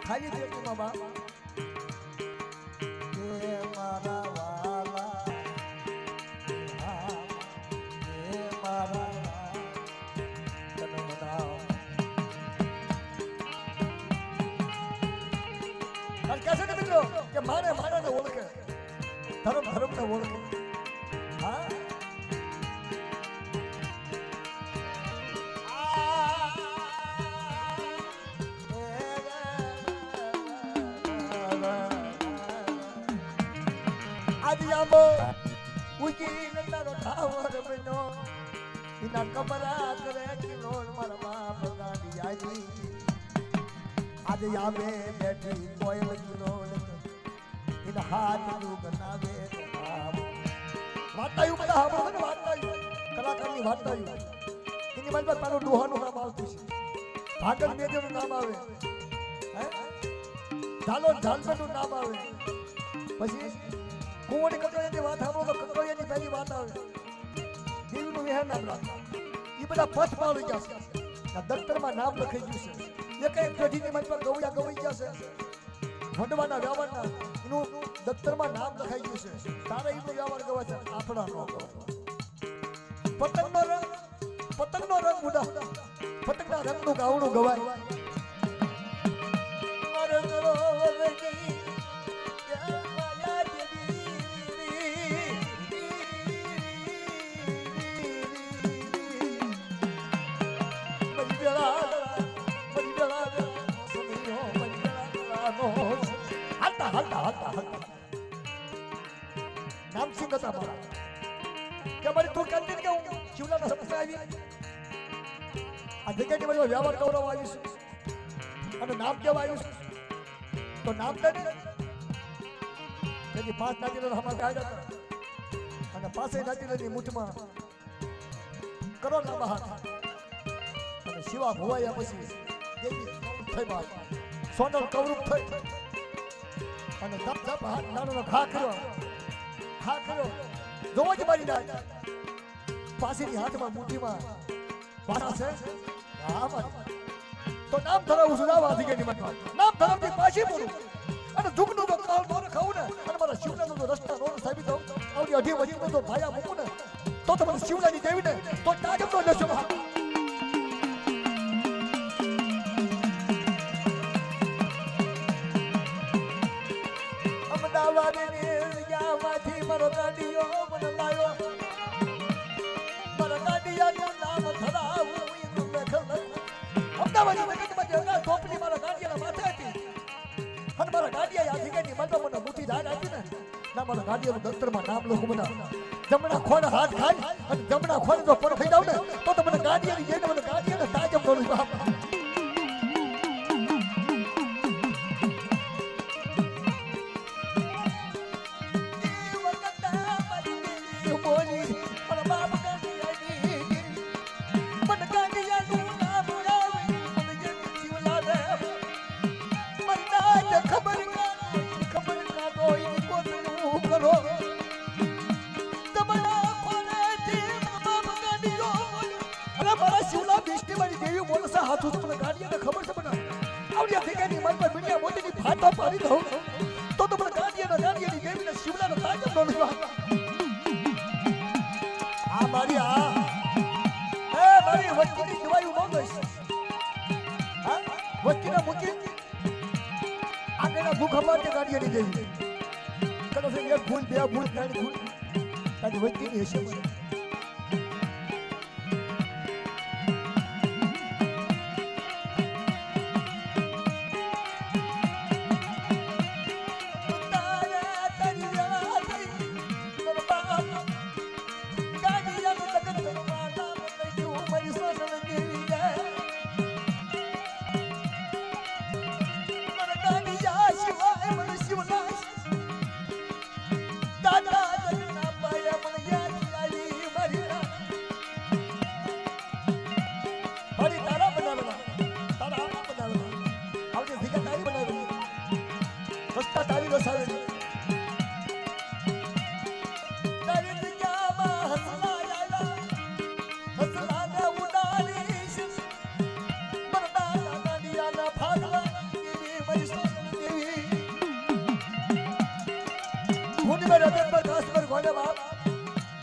ખાલી દેવીમાં બા એ મારા વાલા એ મારા તને મનાવ અને કહે છે ને મિત્રો કે માને મારાને ઓળખે ધર્મ ધર્મને ઓળખે હા આદિયાબો ઉકીને તારો ઠાવર બનો ઇના કબરા કરે કિલોલ મારા બાપ ગાડી આજી આદિયાબે બેઠી કોયલ કિલોલ ઇના હાથ નું બનાવે વાતાયું બધા સાંભળો ને વાતાયું કલાકારની વાતાયું એની બાજુ તારો ડોહાનું નામ આવતું છે ભાગલ મેજરનું નામ આવે હે ઝાલો ઝાલબેનું નામ આવે પછી કુંવરી કટોયાની વાત સાંભળો તો કટોયાની પહેલી વાત આવે દેવીનું વિહાર નામ રાખે એ બધા પથ પાડી ગયા છે દફતરમાં નામ લખાઈ ગયું છે એક એક પેઢીની બાજુ ગવૈયા ગવાઈ ગયા છે વડવાના વ્યવહારના એનું દફતરમાં નામ લખાઈ ગયું છે તારે એનો વ્યવહાર ગવાય છે આપણા નો પતંગનો રંગ ઉડા પતંગના રંગનું ગાવણું ગવાય નામ સિંહ હતા મારા કે મારી તું કંદી કે હું શિવલાના સપના આવી આ જગ્યાની બાજુ વ્યવહાર કરાવવા આવી છું અને નામ કેવા આવ્યું છે તો નામ દે ને તેની 5 નાચીને હમણાં આવ્યા હતા અને પાસે નાચીને મૂઠમાં કરો ના બહાર અને શિવા ભોવાયા પછી દેવી થઈ બાદ સોનલ કવરૂપ થઈ અને ધપ ધપ હાથ નાનો ખા કર્યો જોવો જ મારી જાય પાસેની હાથમાં મુઠ્ઠીમાં વાસા છે હા મારી તો નામ ધરાવું છું જાવ આથી ગઈ નામ ધરાવતી પાછી બોલું અને દુઃખનું તો કાળ દોર ખાવું ને અને મારા શિવલાનું તો રસ્તા રોડ સાબિત થાવ આવડી અઢી વજીનો તો ભાયા મૂકું ને તો મને શિવલાની દેવી ને તો ટાગમનો લેશો અમદાવાદની મારો ગાડીયો મને લાયો મારા ગાડીયાનું નામ ધરાવું એનું લખલ અમદાવાદની નગરમાં જગા ચોપડી મારા ગાડીયાના માથે હતી અને મારા ગાડીયા યાદ ગઈ મને મુઠ્ઠી ધાર આપી ને ના મારા ગાડીઓનું દફતરમાં નામ લખું બધા જમણા ખોને હાથ ખાય અને જમણા ખોને જો પર થઈ જાવ ને તો મને ગાડીઓની જઈને મને ગાડીઓને તાજમ કરું બાપ હાથું તમને ગાડીને ખબર છે બના આવડિયા ઠેકાની મન પર દુનિયા મોતીની ફાટો પાડી દઉં તો તમને ગાડીની દેવીને શિવલાનો તાજમ નો લેવા આ મારી વસ્તીની દવાઈ માંગસ હા વસ્તીના મૂકી આગળના ભૂખ માટે ગાડીની દેવી કદો છે એક ભૂલ બે ભૂલ ત્રણ ભૂલ તારી વસ્તીની હશે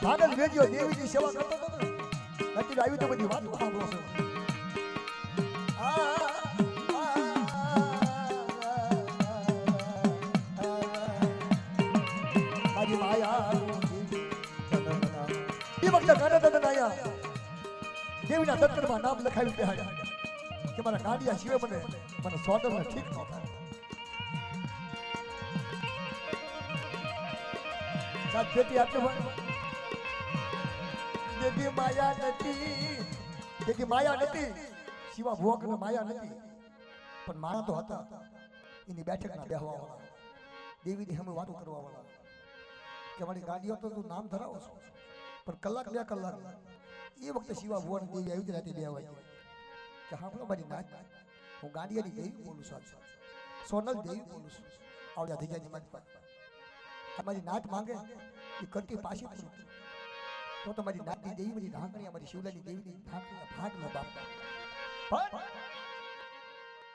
ભાગલ વેજ્યો દેવીની સેવા કરતો હતો ને નથી આવી તો બધી વાતો સાંભળો છો મારી માયા એ વખતે ગાડા દાદા આયા દેવીના દફતરમાં નામ લખાવી બેહાડ્યા કે મારા ગાંડિયા સિવાય મને સોદરને ઠીક ન થાય સાત પેટી આટલું જેથી માયા નથી શિવા ભોગ ને માયા નથી પણ મારા તો હતા એની બેઠકના બેહવા વાળા દેવીની સામે વાતો કરવા વાળા કે મારી ગાડીઓ તો તું નામ ધરાવો છો પણ કલાક બે કલાક એ વખતે શિવા ભુવન દેવી આવી રાતે 2 વાગે કે હાંભળો મારી નાચ હું ગાડીની દેવી બોલું છું સોનલ દેવી બોલું છું આવડ્યા થઈ ગયા મારી પાસે અમારી નાચ માંગે એ કરતી પાછી તો તમારી નાચની દેવી મારી ઢાંકણી અમારી શિવલાની દેવીની ઢાંકણી ભાગ ન બાપ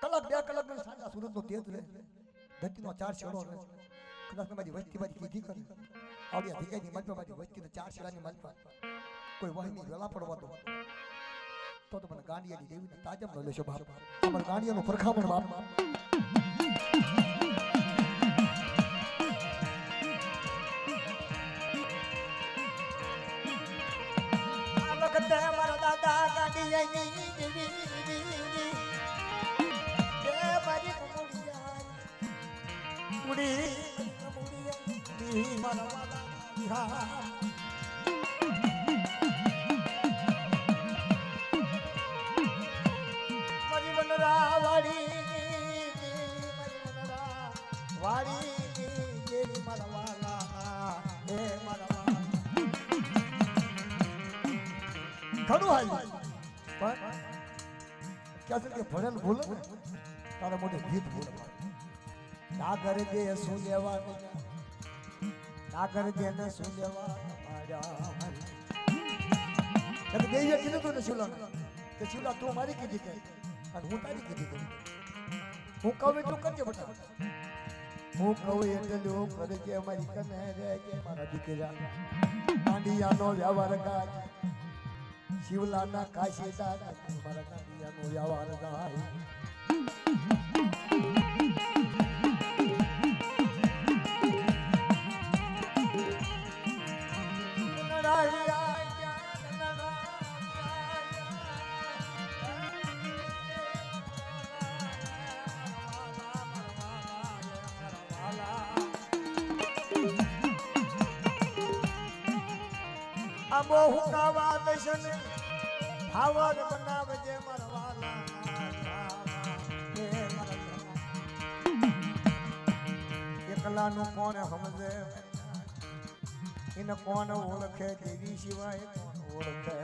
કલાક બે કલાક સાંજા સુરતનો તેજ રહે ધરતીનો 4 છેડો રહે કદાચ મારી વસ્તી મારી કીધી કરે આવડિયા ભીગાની મલપા મારી વસ્તીને 4 છેડાની મલપા કોઈ વહીની વેલા પડવા તો મને ગાંડિયાની દેવીને તાજમ ન લેશો બાપ અમાર ગાંડિયાનું પરખામણ બાપ મારા દાદા ગાંડિયાની દેવી જે મારી કુડી મારા વાલા મારી વનરા વાડી દેવી મારા વાલા હે મારા ઘણું હાલ પણ ક્યાં છે કે ભણેલ ભૂલ ને તારા મોઢે ગીત ભૂલ ના કરે દે શું લેવા ના કરે દે ને શું લેવા દેવીએ કીધું તું ને શિવલા કે શિવલા તું મારી કીધી કે અને હું તારી કીધી કે હું કહું એટલું કરજે બટા હું કહું એટલું કરજે મારી કને રે કે મારા દીકરા પાંડિયાનો વ્યવહાર ગાય શિવલાના કાશીદાર મારા કાંડિયાનો વ્યવહાર ગાય આંબો હુકાવા દર્શન ભાવર બનાવજે મારા વાલા એકલાનું કોણ સમજે એને કોણ ઓળખે દેવી સિવાય કોણ ઓળખે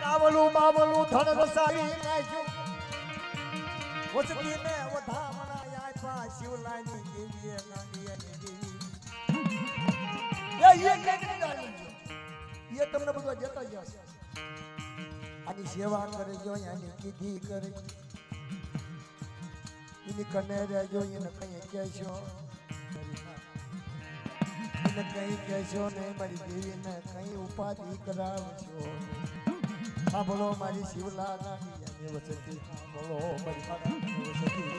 બાવલું બાવલું ધન રસાવી નાખ્યું વસતી ને વધામણા આપ્યા શિવલાની દેવીએ ગાંડીયાની દેવી એ તમને બધું જતા જશે આની સેવા કરે જો આની કીધી કરે એની કને રહેજો એને કઈ કહેશો એને કઈ કહેશો નહીં મારી દેવીને કઈ ઉપાધિ કરાવશો હા બોલો મારી શિવલા ગાંડી વસતી બોલો મારી માતા વસતી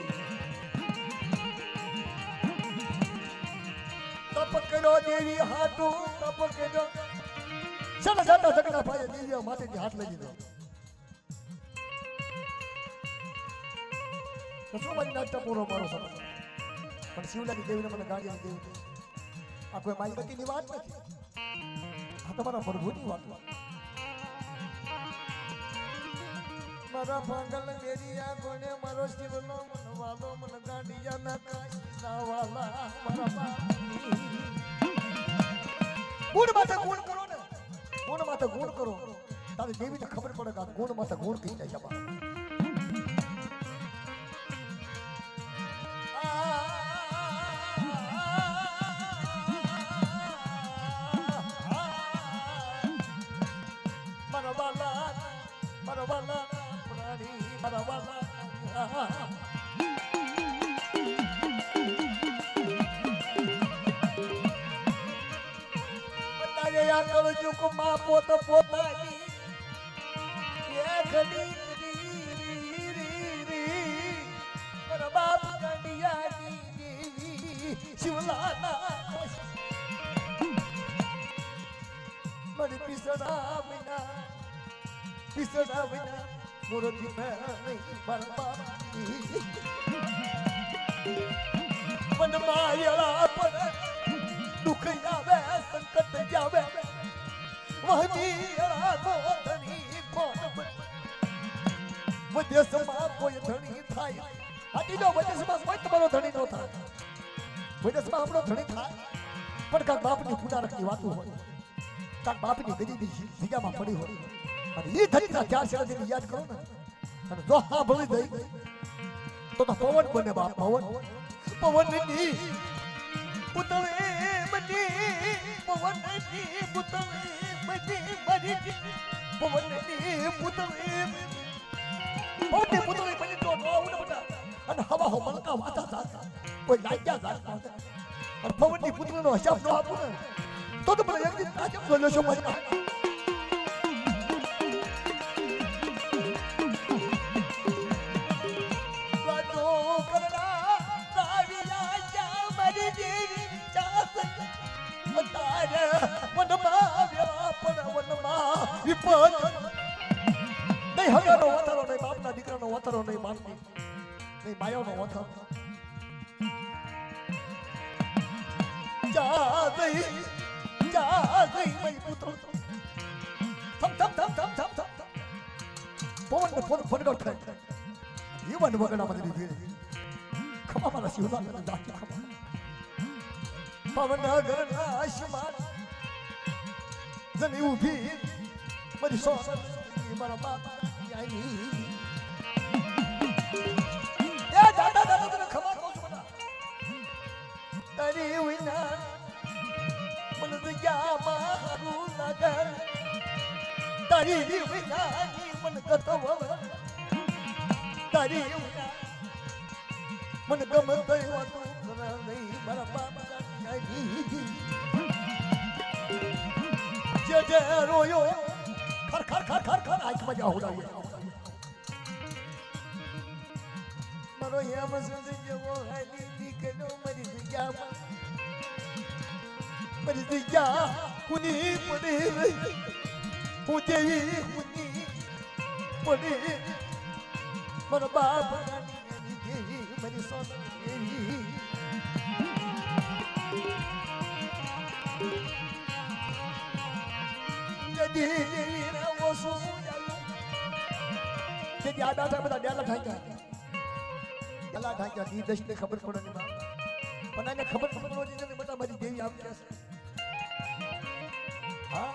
તપ કર્યો દેવી હાટું તપ કર્યો ચાલો જાતા સગડા ભાઈ દેવીઓ માટેથી હાથ લઈ દીધો તો શું મારી નાટક પૂરો મારો સમજ પણ શિવલાની દેવીને મને ગાંડીની દેવી આ કોઈ માલપતિની વાત નથી આ તમારા પ્રભુની વાત મારા ભાંગલ મેરી આંખોને મારો શિવનો મનવાલો મન ગાંડિયાના કાશના વાલા મારા ગુણ માથે ગુણ કરો ને ગુણ માથે ગુણ કરો તારી દેવીને ખબર પડે કે ગુણ માથે ગુણ કહી જાય છે મારા વાલા મારા વાલા મારા વાલા બતાવે આ કળજુગ માં પોત પોતાની મારા બાપ ગાંડિયાની શિવલાના મારી પીસડા વિના મોરતી નહીં મારા બાપની મન માયલા પર દુઃખ આવે સંકટ આવે વહજીરા ધણી કોણ વિદેશમાં કોઈ ધણી થાય હાટીનો વિદેશમાં કોઈ તમારો ધણી ન થાય વિદેશમાં આપણો ધણી થાય પણ કાંક બાપની પુનારકની વાતો હોય કાંક બાપની ગરીબી જગ્યામાં પડી હોય અને એ ધરતીના ચાર શેરડીને યાદ કરો ને અને જો હા ભળી દઈ તો પવન બને બાપ પવનની પુતળે બની પવનની પુતળે બની મારી પવનની પુતળે બની તો ઉડ બટા અને હવા હો મલકા વાતા જાતા કોઈ લાગ્યા જાતા અને પવનની પુતળીનો હિસાબ ન આપું ને તો મને એક દિન તાજબ લો લેશો મજા નહીં હગાનો વથારો નહીં બાપના દીકરાનો વથારો નહીં માનતી નહીં માયાનો વથારો જા ગઈ મય પુત્ર થમ પવન ફડગડ થાય જીવન વગડા બધી ભીડ ખમા મારા શિવલાલ દાખી ખમા પવન ઘરના આશમાન જની ઉભી મારી સોસ મારા બાપ આઈ એ દાદા તને ખબર કહું છું બધા તારી વિના મન દયા મારું નગર તારી વિના મન ગતવ તારી વિના મન ગમ ગયો તું કરે નહીં મારા બાપ આઈ જે રોયો ખર આંખમાં જાઓ મારો હેમ સુધી જેવો હાલી દીકરો મરી જગ્યામાં મરી જગ્યા હુની પડી રહી હું જેવી હુની પડી મારો બાપ ગાંધી દેવી મારી સોનલ દેવી દેવી ના ઓસો કે આ દાદા બધા ડેલા ઠાક્યા ડેલા ઠાક્યા દી દશને ખબર પડે ને પણ એને ખબર પડવાની છે ને બધા મારી દેવી આમ કહે છે હા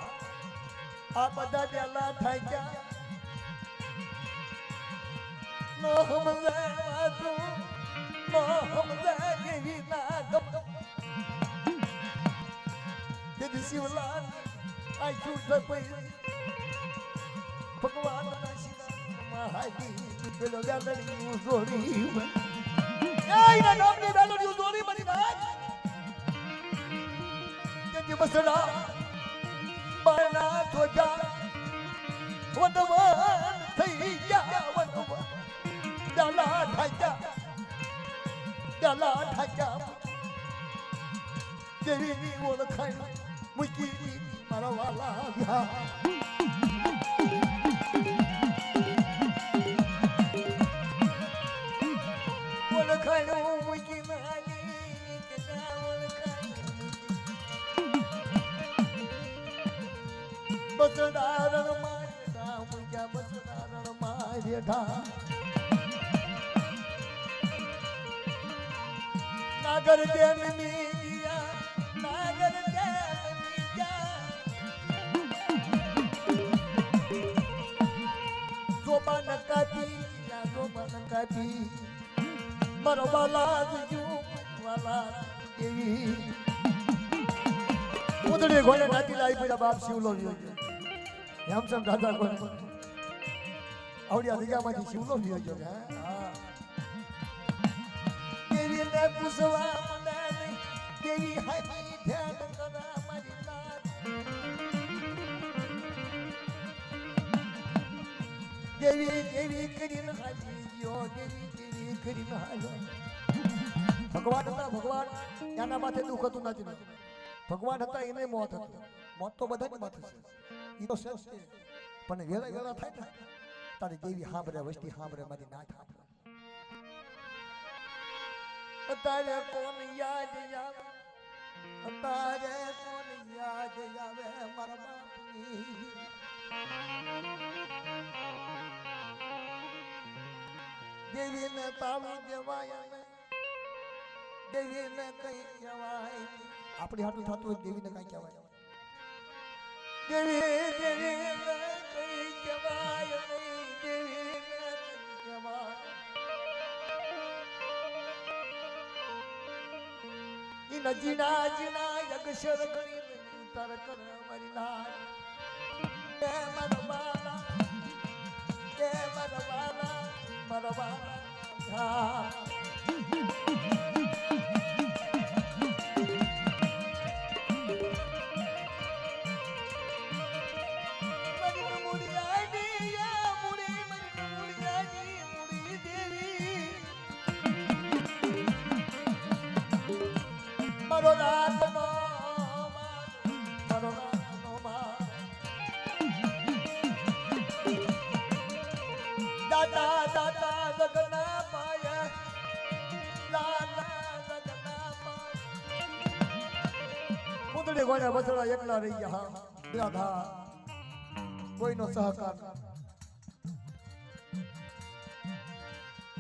આ બધા ડેલા ઠાક્યા નો સમજાય તું નો સમજાય દેવી ના ગમ તે શિવલાલ આ છૂટ પડી ભગવાન ના મહાજી પેલો બેલડી ઉજોડી એના નામની બેલડી ઉજોડી મરી નાખ કે બસડા બના થોજા વનવાન થઈ ગયા વનવાન દલા ઠાક્યા દેવીની ઓળખાણ મૂકી મારા વાલા આવ્યા ઓળખાણ મૂકી મારી કે ઓળખાણ બસડારણ માર્યા મૂક્યા બસડારણ માર્યા નાગર દેન મી ગયા નાગર દેન મી ગયા જોબાન કાપી મારો વાલા જુ વાલા દેવી ઉદડે ઘોડે નાતી લાવી પડ્યા બાપ શિવલો વિયો ગયો હેમચંદ દાદા કોને આવડિયા જગ્યામાંથી શિવલો વિયો ગયો હા દેવીને પૂછવા મને દેવી હાઈ ધ્યાન કરા મારી નાત દેવી કરીને હાજી ગયો દેવી કરીને હાલ્યો ભગવાન હતા ભગવાન એના માથે દુઃખ હતું નથી ભગવાન હતા એને મોત હતું મોત તો બધાની માથે છે એ તો સચ છે પણ વેલા વેલા થાય ને તારી દેવી સાંભળે વસ્તી સાંભળે મારી ના સાંભળે તારે કોણ યાદ આવે તારે કોણ યાદ આવે મારા બાપની દેવીને તાળું દેવાય દેવીને કઈ કહેવાય આપણી હાટું થતું હોય દેવીને કઈ કહેવાય દેવીને કઈ કહેવાય નહીં દેવીને કઈ કહેવાય જીના અક્ષર કરીને ઉતાર કર મારી નાર કે મારા બાલા કે મારા બાલા મારા બાલા હા મારો રાતનો દાદા દાદા જગના પાય દાદા જગના પાય કુંદડી ગોળે બસડા એકલા રહી ગયા દાદા કોઈનો સહકાર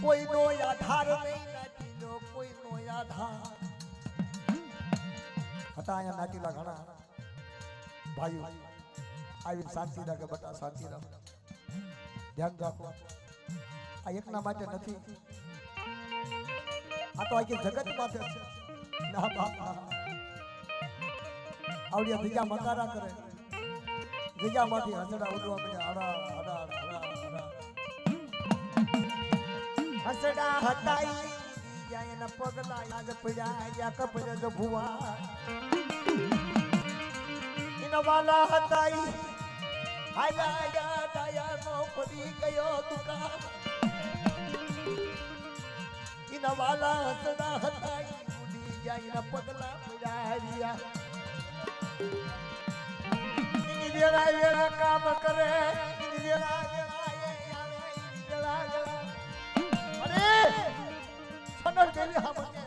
કોઈનો આધાર નહીં નાખીલો કોઈનો આધાર હતા અહીંયા નાટીલા ઘણા ભાઈઓ આવીને શાંતિ રાખે બટા શાંતિ રાખો ધ્યાન રાખો આ એકના માટે નથી આ તો આખી જગત માટે છે ના બાપા આવડિયા બીજા મકારા કરે જગ્યામાંથી હસડા ઉડવા પડ્યા હડા હડા હડા હડા હસડા હટાઈ એના પગલા યાદ પડ્યા યા કપડે જો ભુવા એના વાલા હટાઈ આયા યા દાયા નો પડી ગયો દુકાન એના વાલા હસડા હટાઈ ઉડી ગયા એના પગલા પડ્યા રિયા વેળા વેળા કામ કરે વેળા વેળા આવે વેળા વેળા સોનલ દેવી હા મને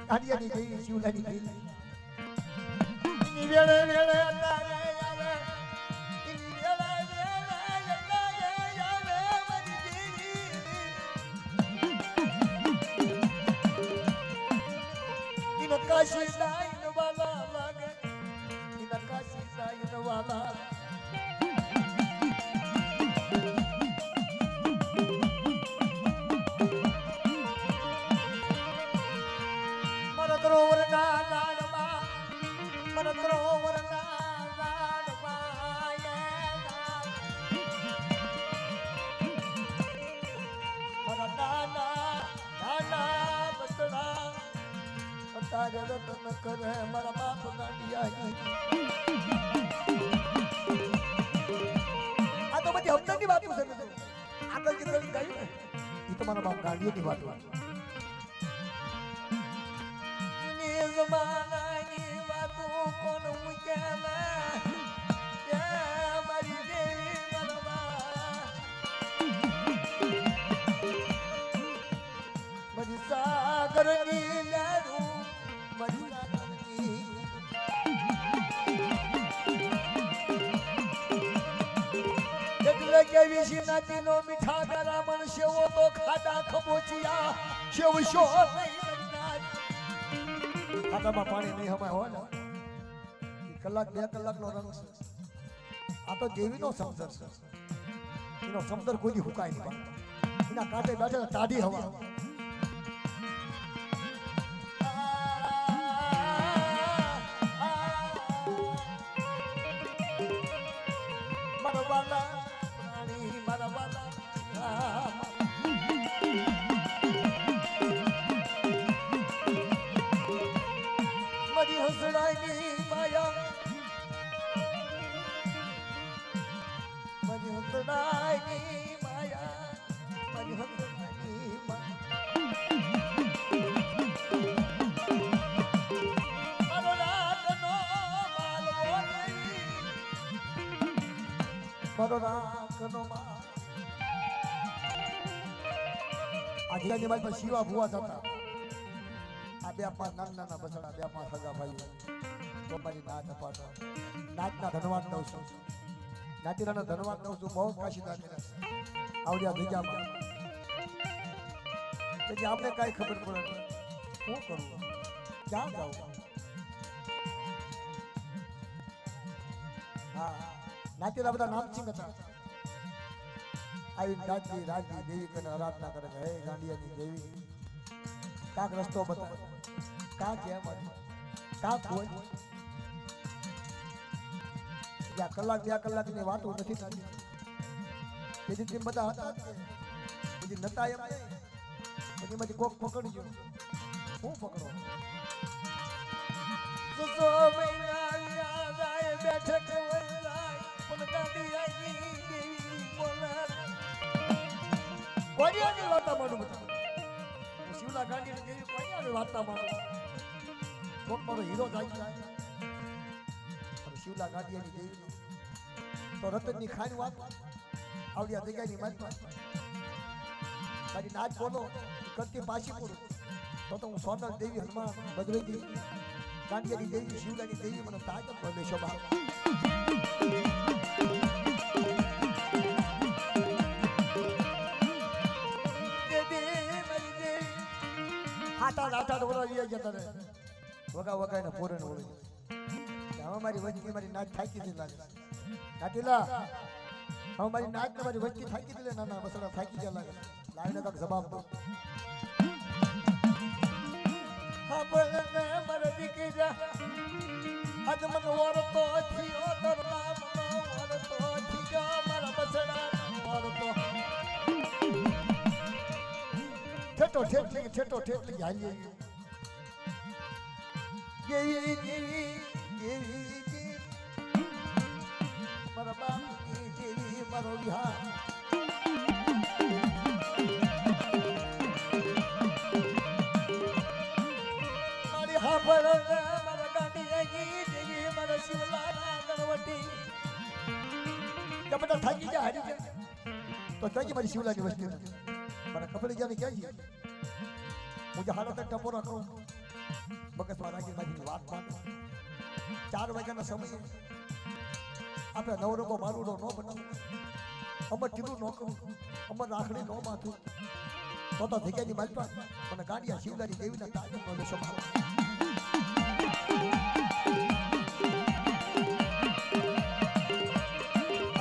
કાઢિયાની દેવી શિવલાની દેવી ઇની વેળે વેળે તારે આવે ઇની વેળે વેળે તારે આવે મારી દેવી ઇનો કાશી સાઈન વાલા લાગે ઇનો કાશી સાઈન વાલા મરતરોવર ના લાડમાં મરતરોવર ના લાડમાં મરા નાના બસડા તારે રતન કરે મારા બાપ ગાંડિયા આ તો બધી હમણાંની વાતો છે આગળ જે કવિ ગાયું ને એ તો મારા બાપ ગાંડિયાની વાતો જમાનાની વાતો કોણ મૂકેલા એ મારી દેવી મરવા મારી સાગરની લાડુ મારી સાગરની એટલે કેવી સિનાતીનો મીઠા ગરામણ સેવો તો ખાડા ખબોચિયા સેવ શો ખાતામાં પાણી નહીં હમાય હોય ને કલાક 2 કલાકનો રંગ છે આ તો દેવીનો સમદર છે એનો સમદર કોઈ હુકાય નહીં એના કાંઠે બેઠે ટાઢી હવા મરવાલા પ્રાણી મરવાલા મારી હસડાની માયા મારી હસડાની માયા મારી હસડાની મારો રાતનો માલવો મારો રાતનો માલ આજની માલ પર શિવા ભુવા થતા આ બે પાંચ નાના બસડા બે પાંચ સગા ભાઈઓ તો મારી નાચ અપાતો નાચના ધનવાન દઉં છું નાચીરાનો ધનવાન દઉં છું બહુ કાશીદાર આવડ્યા બીજામાં પછી આપણે કાંઈ ખબર પડે શું કરું ક્યાં જાઉં હા નાચીરા બધા નામસિંહ હતા આવી રાજજી રાજજી દેવી કરીને આરાધના કરે હે ગાંડિયાની દેવી કાંક રસ્તો બતાવે કાંક એમ કાંક હોય જ્યાં કલાક 2 કલાકની વાતો નથી થતી તેથી તેમ બધા હતા પછી નતા એમ પછી એમાંથી કોક પકડજો શું પકડો 200 મહિના યાદ આય બેઠક વંદાય પણ ગાંડિયાની દેવી બોલા કોડિયાની વાતા માંડું બધા શિવલા ગાંડીને જેવી કોઈને વાર્તા માંડો કોક મારો હીરો જાય પણ શિવલા ગાંડીની જેવી તો રતનની ખાની વાત આવડિયા જગ્યાની મારી મારી નાચ બોલો કરતી પાછી પૂરું તો હું સોનલ દેવી હનુમાન બદરેજી ગાંડીની દેવી શિવલાની દેવી મને તાજ બોલે શોભા આટા બોલાવી જતા રહે વગા વગા ને પોરે ને ઓળી હવે મારી વચ્ચે મારી નાચ થાકી દી લાગે નાટીલા હવે મારી નાચ ને મારી વચ્ચે થાકી દી નાના બસડા થાકી ગયા લાગે લાવીને કાક જવાબ દો હા બોલે મારે દીકી જા આજ મને ઓરતો થયો દરમા મને ઓરતો થયો મારા બસડા ઓરતો ઠેઠો ઠેઠ હાલી દેવી મારા બાપની દેવી મારો વિહાર મારી હાફળ મારા ગાંડી દેવી મારા શિવલા ગણવટી બધા થાકી જાય હારી જાય તો ક્યાં મારી શિવલાની વસ્તી મને કપડી ગયા ક્યાં છે હું જે હાલત ટપોરા કરું મગજમાં રાખી મારી વાત માને 4 વાગ્યાના સમયે આપણે નવરંગો મારું ન બનાવું અમર કીધું ન કરું અમર રાખડી ન માથું તો જગ્યાની માલપા મને ગાંડિયા શિવલાની દેવીના તાજનો લેશો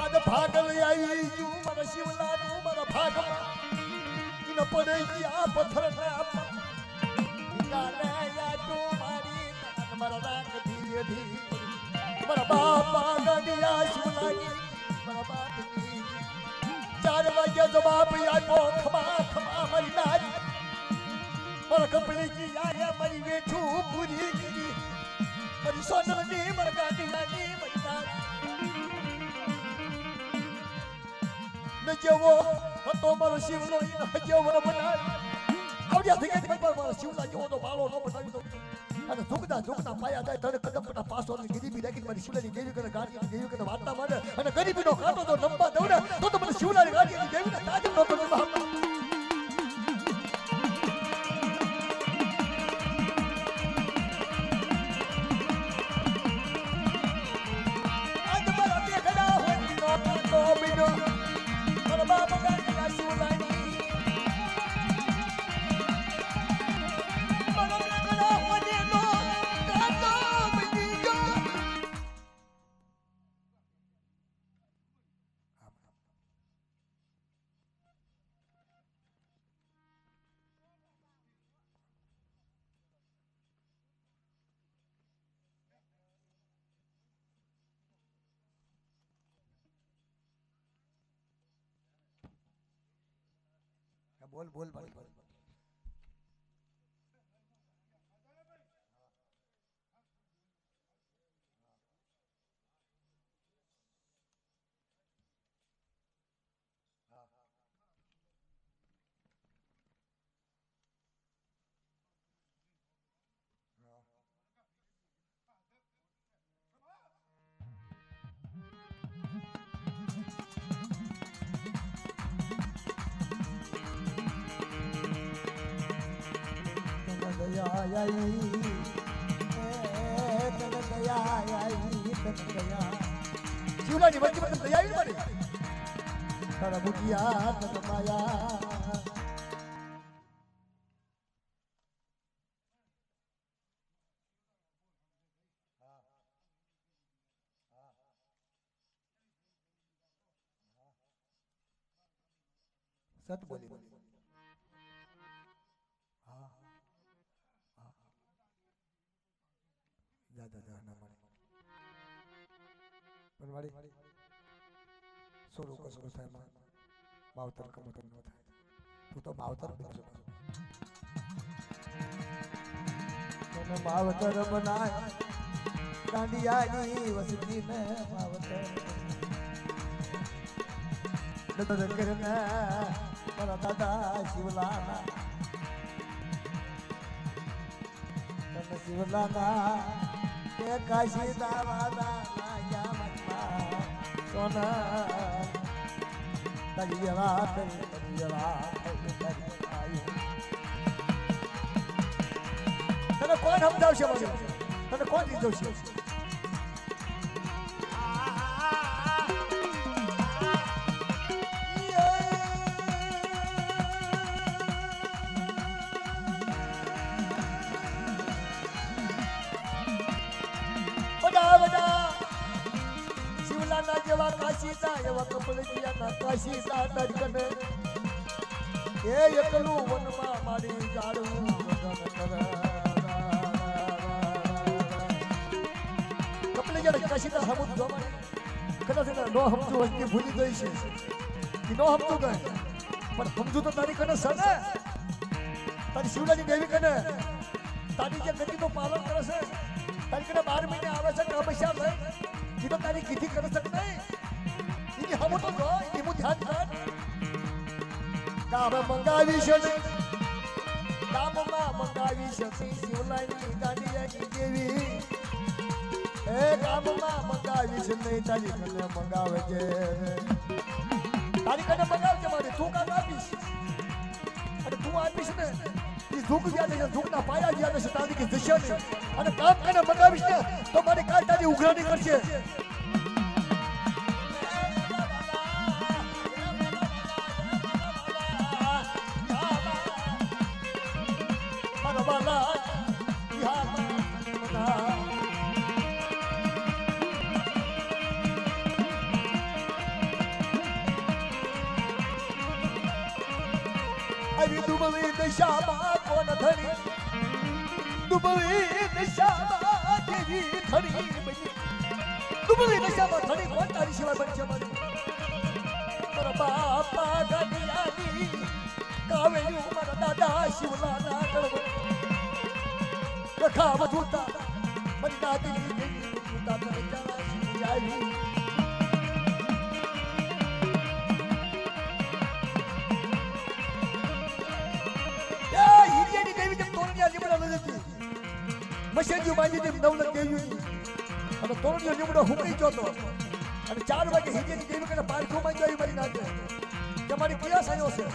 આજ ભાગલ આવી જુ મારા શિવલાનું મારા ભાગમાં ઇન પડે આ પથ્થર ને આપા ગાને યા તું મારી મારા રાખ ધીરે ધીરે મારા બાપા ગાંડિયા શિવલાની મારા બાપની 4 વાગ્યા તો બાપ આપ્યો ખમા ખમા મારી નારી મારા કપડી કી આયા મારી વેઠું પૂરી ગઈ મારી સોનની મારા ગાંડિયાની મારી નારી ન જેવો હતો મારો શિવલો ન જેવો બનાવી આવડ્યા થઈ ગઈ મારો શિવલા જેવો તો બાળો ન બનાવી દો અને ઝુકના પાયા જાય તને કદમ પટા પાસો ની ગરીબી રાખી મારી શિવલાની દેવી કરે ગાંઠી દેવી કરે વાર્તા માંડે અને ગરીબીનો કાંટો તો નંબા દઉં ને તો મને શિવલાની ગાંઠી દેવી ને તાજ નો તો બાપ આજ મારા દેખડા હોય નો બીનો મારા બાપ ગાંઠી શિવલાની બોલ ભાઈ શિવલાની વચ્ચે મને દયા આવી મારી તારા બુટિયા તને માયા સત બોલી દાદા ના મળે પણ વાળી સોરું કસરું થાય માવતર કમતર ન થાય તું તો માવતર બનશો તને માવતર બનાય ગાંડિયાની વસતી ને માવતર દદર કરને મારા દાદા શિવલાના તને શિવલાના કે કાશી દાવાના સોના તલિયવા તને કોણ સમજાવશે મને તને કોણ સમજાવશે જેવા કાશીતા એવા કપલજીયાના કાશીતા દર્કને એ એકલું વનમાં મારી જાળવું કપલજીયાના કાશીતા સમુદ જોવા કદાચ નો સમજુ વસ્તી ભૂલી ગઈ છે કે નો સમજુ ગઈ પણ સમજુ તો તારી કને સને તારી શિવલાની દેવી કને તારી જે ગતિનું પાલન કરે છે તારી કને 12 મહિને આવે છે તપસ્યા થઈ ઈ તો તારી કીધી કરે છે નહીં ઈ હમો તો જો ઈ મુ ધ્યાન કર કામ મંગાવી છે કામમાં મંગાવી છે શિવલાની ગાંડિયાની દેવી એ કામમાં મંગાવી છે નહીં તારી કને મંગાવે છે તારી કને મંગાવજે મારી તું કામ આપીશ અને તું હું આપીશ ને એ ઝૂક ગયા છે ઝૂકના પાયા ગયા છે તારી કે જશે નહીં અને કામ કરીને મગાવીશ ને તો મારી કાલ તારી ઉઘરાણી કરશે મારા બાલા આવી દુબળી દશામાં કોણ ધરી દુબળી દશામાં દેવી ધરી બની દુબળી દશામાં ધરી કોણ તારી સિવાય બનશે મારી મારા બાપા ગાડિયાની કાવેલું મારા દાદા શિવલાના ગળવો રખા વધુતા મારી દાદી દેવી વધુતા ચાલા શિવ આવી મશેજી બાંધી તેમ નવલખ દેવી અને તોરણીઓ લીમડો હુકાઈ ગયો તો અને 4 વાગે હિજેની દેવી કને પારખું માં ગઈ મારી નાચે કે મારી પ્રયાસ આવ્યો છે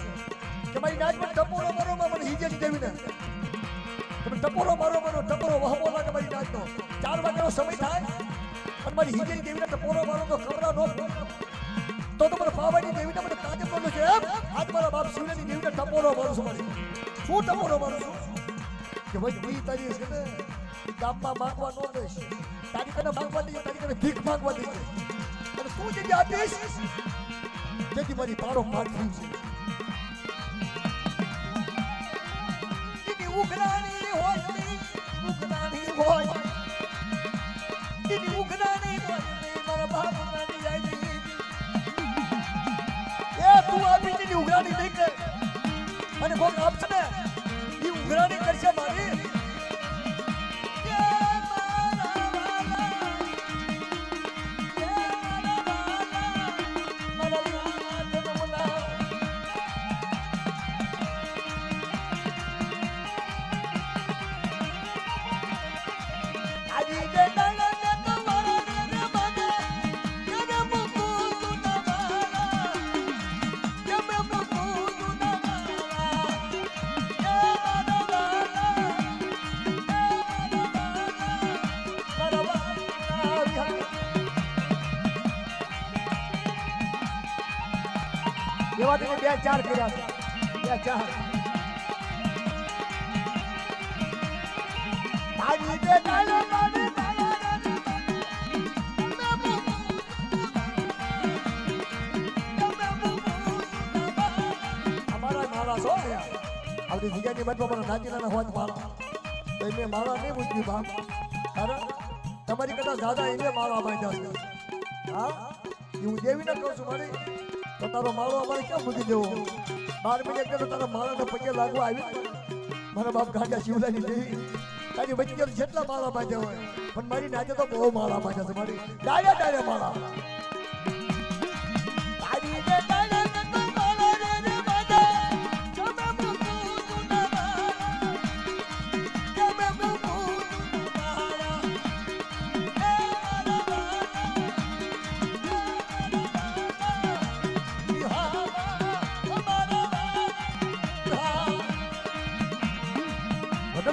કે મારી નાચ પર ટપોરો મારો મને હિજેની દેવીને તમે ટપોરો મારો ટપોરો વહમો લાગે મારી નાચનો 4 વાગ્યાનો સમય થાય અને મારી હિજેની દેવીને ટપોરો મારો તો ખબરા નો તો મને પાવાની દેવીને મને તાજે બોલું છે એમ આજ મારા બાપ શિવની દેવીને ટપોરો મારું છું મારી શું ટપોરો મારું છું કે ભાઈ ઈ તારી છે ને ગામમાં માંગવા નો દઈશ તારી કને માંગવા દઈએ તારી કને ભીખ માંગવા દઈએ અને તું જે આપીશ તેથી મારી પાડો પાડવી છે એની ઉઘરાણી હોય ઉઘરાણી હોય એની ઉઘરાણી હોય મારા બાપ ઉઘરાણી જાય એ તું આપી એની ઉઘરાણી નહીં કર અને કોક આપશે ને એ ઉઘરાણી કરશે મારી એવા તમે 2-4 કર્યા છે 2-4 તારી દે ડાલો માને અમારા મારા છો આવડી જગ્યાની બાજુમાં નાચીલાના હોત મારા તો એમને મારા નહીં મૂકી બાપ કારણ તમારી કદાચ દાદા એને મારા બાંધ્યા છે હા હું દેવીને કહું છું મારી તો તારો માળો અમારે ક્યાં મૂકી દેવો 12 મિનિટ તો તારા માળાને પગે લાગવા આવી મારા બાપ ગાંડા શિવલાની દેવી તારી વચ્ચે જેટલા માળા બાંધ્યા હોય પણ મારી નાચે તો બહુ માળા બાંધ્યા છે મારી ડાયા માળા તારી દે ડાયા તો માળા રે બાંધે તમે મુકુ ના તમે મુકુ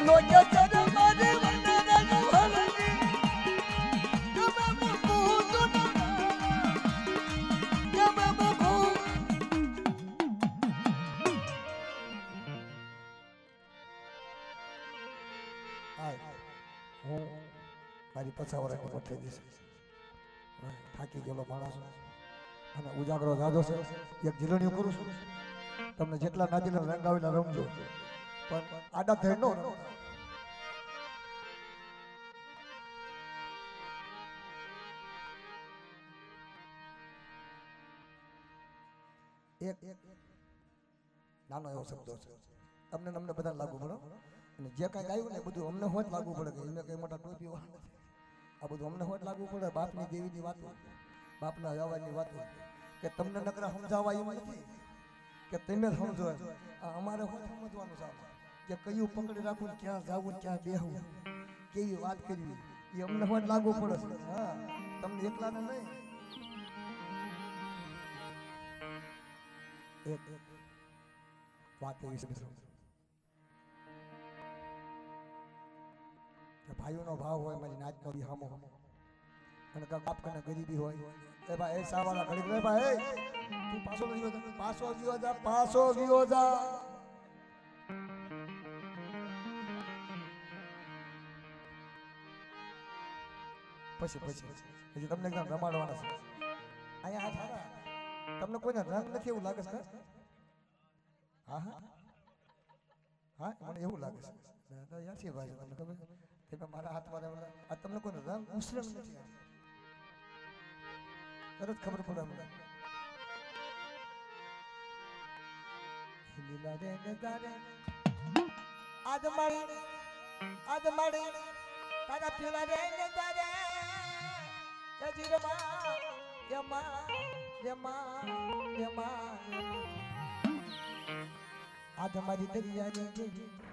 લો કે ચડ મારે વંદના નો હલની તમે મુકુ તમે મુકુ હું મારી પછાવરાની પઠાઈ દઈશ થાકી ગયેલો માણસ અને ઉજાગરો જાજો છે એક જીલણીઓ કરું છું તમને જેટલા નાચીને રંગાવીને રમજો પણ આડા થઈ નો એક નાનો એવો શબ્દ છે તમને બધા લાગુ પડે અને જે કાંઈ ગાયું ને બધું અમને હોત લાગુ પડે કે એને કઈ મોટા ટોપી વાળા આ બધું અમને હોત લાગુ પડે બાપની દેવીની વાતો બાપના વ્યવહારની વાતો કે તમને નકરા સમજાવવા એમ નથી કે તમે સમજો અમારે શું સમજવાનું છે કે કયું પકડી રાખવું ક્યાં જવું ક્યાં બેહવું કેવી વાત કરવી એ અમને હોત લાગુ પડે છે હા તમને એકલાને નહીં એક વાત એવી છે ભાઈઓનો ભાવ હોય મારી નાચનો બી હામો અને કાંક બાપ કને ગરીબી હોય એ ભાઈ એ સાવાળા ઘડી રે ભાઈ તું પાછો ગયો જા પાછો ગયો જા પાછો ગયો જા પછી હજી તમને એકદમ રમાડવાના છે અહીંયા હાથ હારા તમને કોઈને રંગ નથી એવું લાગે છે હા હા હા મને એવું લાગે છે યાથી ભાઈ તમને ખબર કે મારા હાથમાં આ તમને કોઈ રંગ ઉસરંગ નથી તરત ખબર પડે અમને લીલા રે નજારે આજ મારી તારા પીલા રે નજારે આજ મારી દરિયા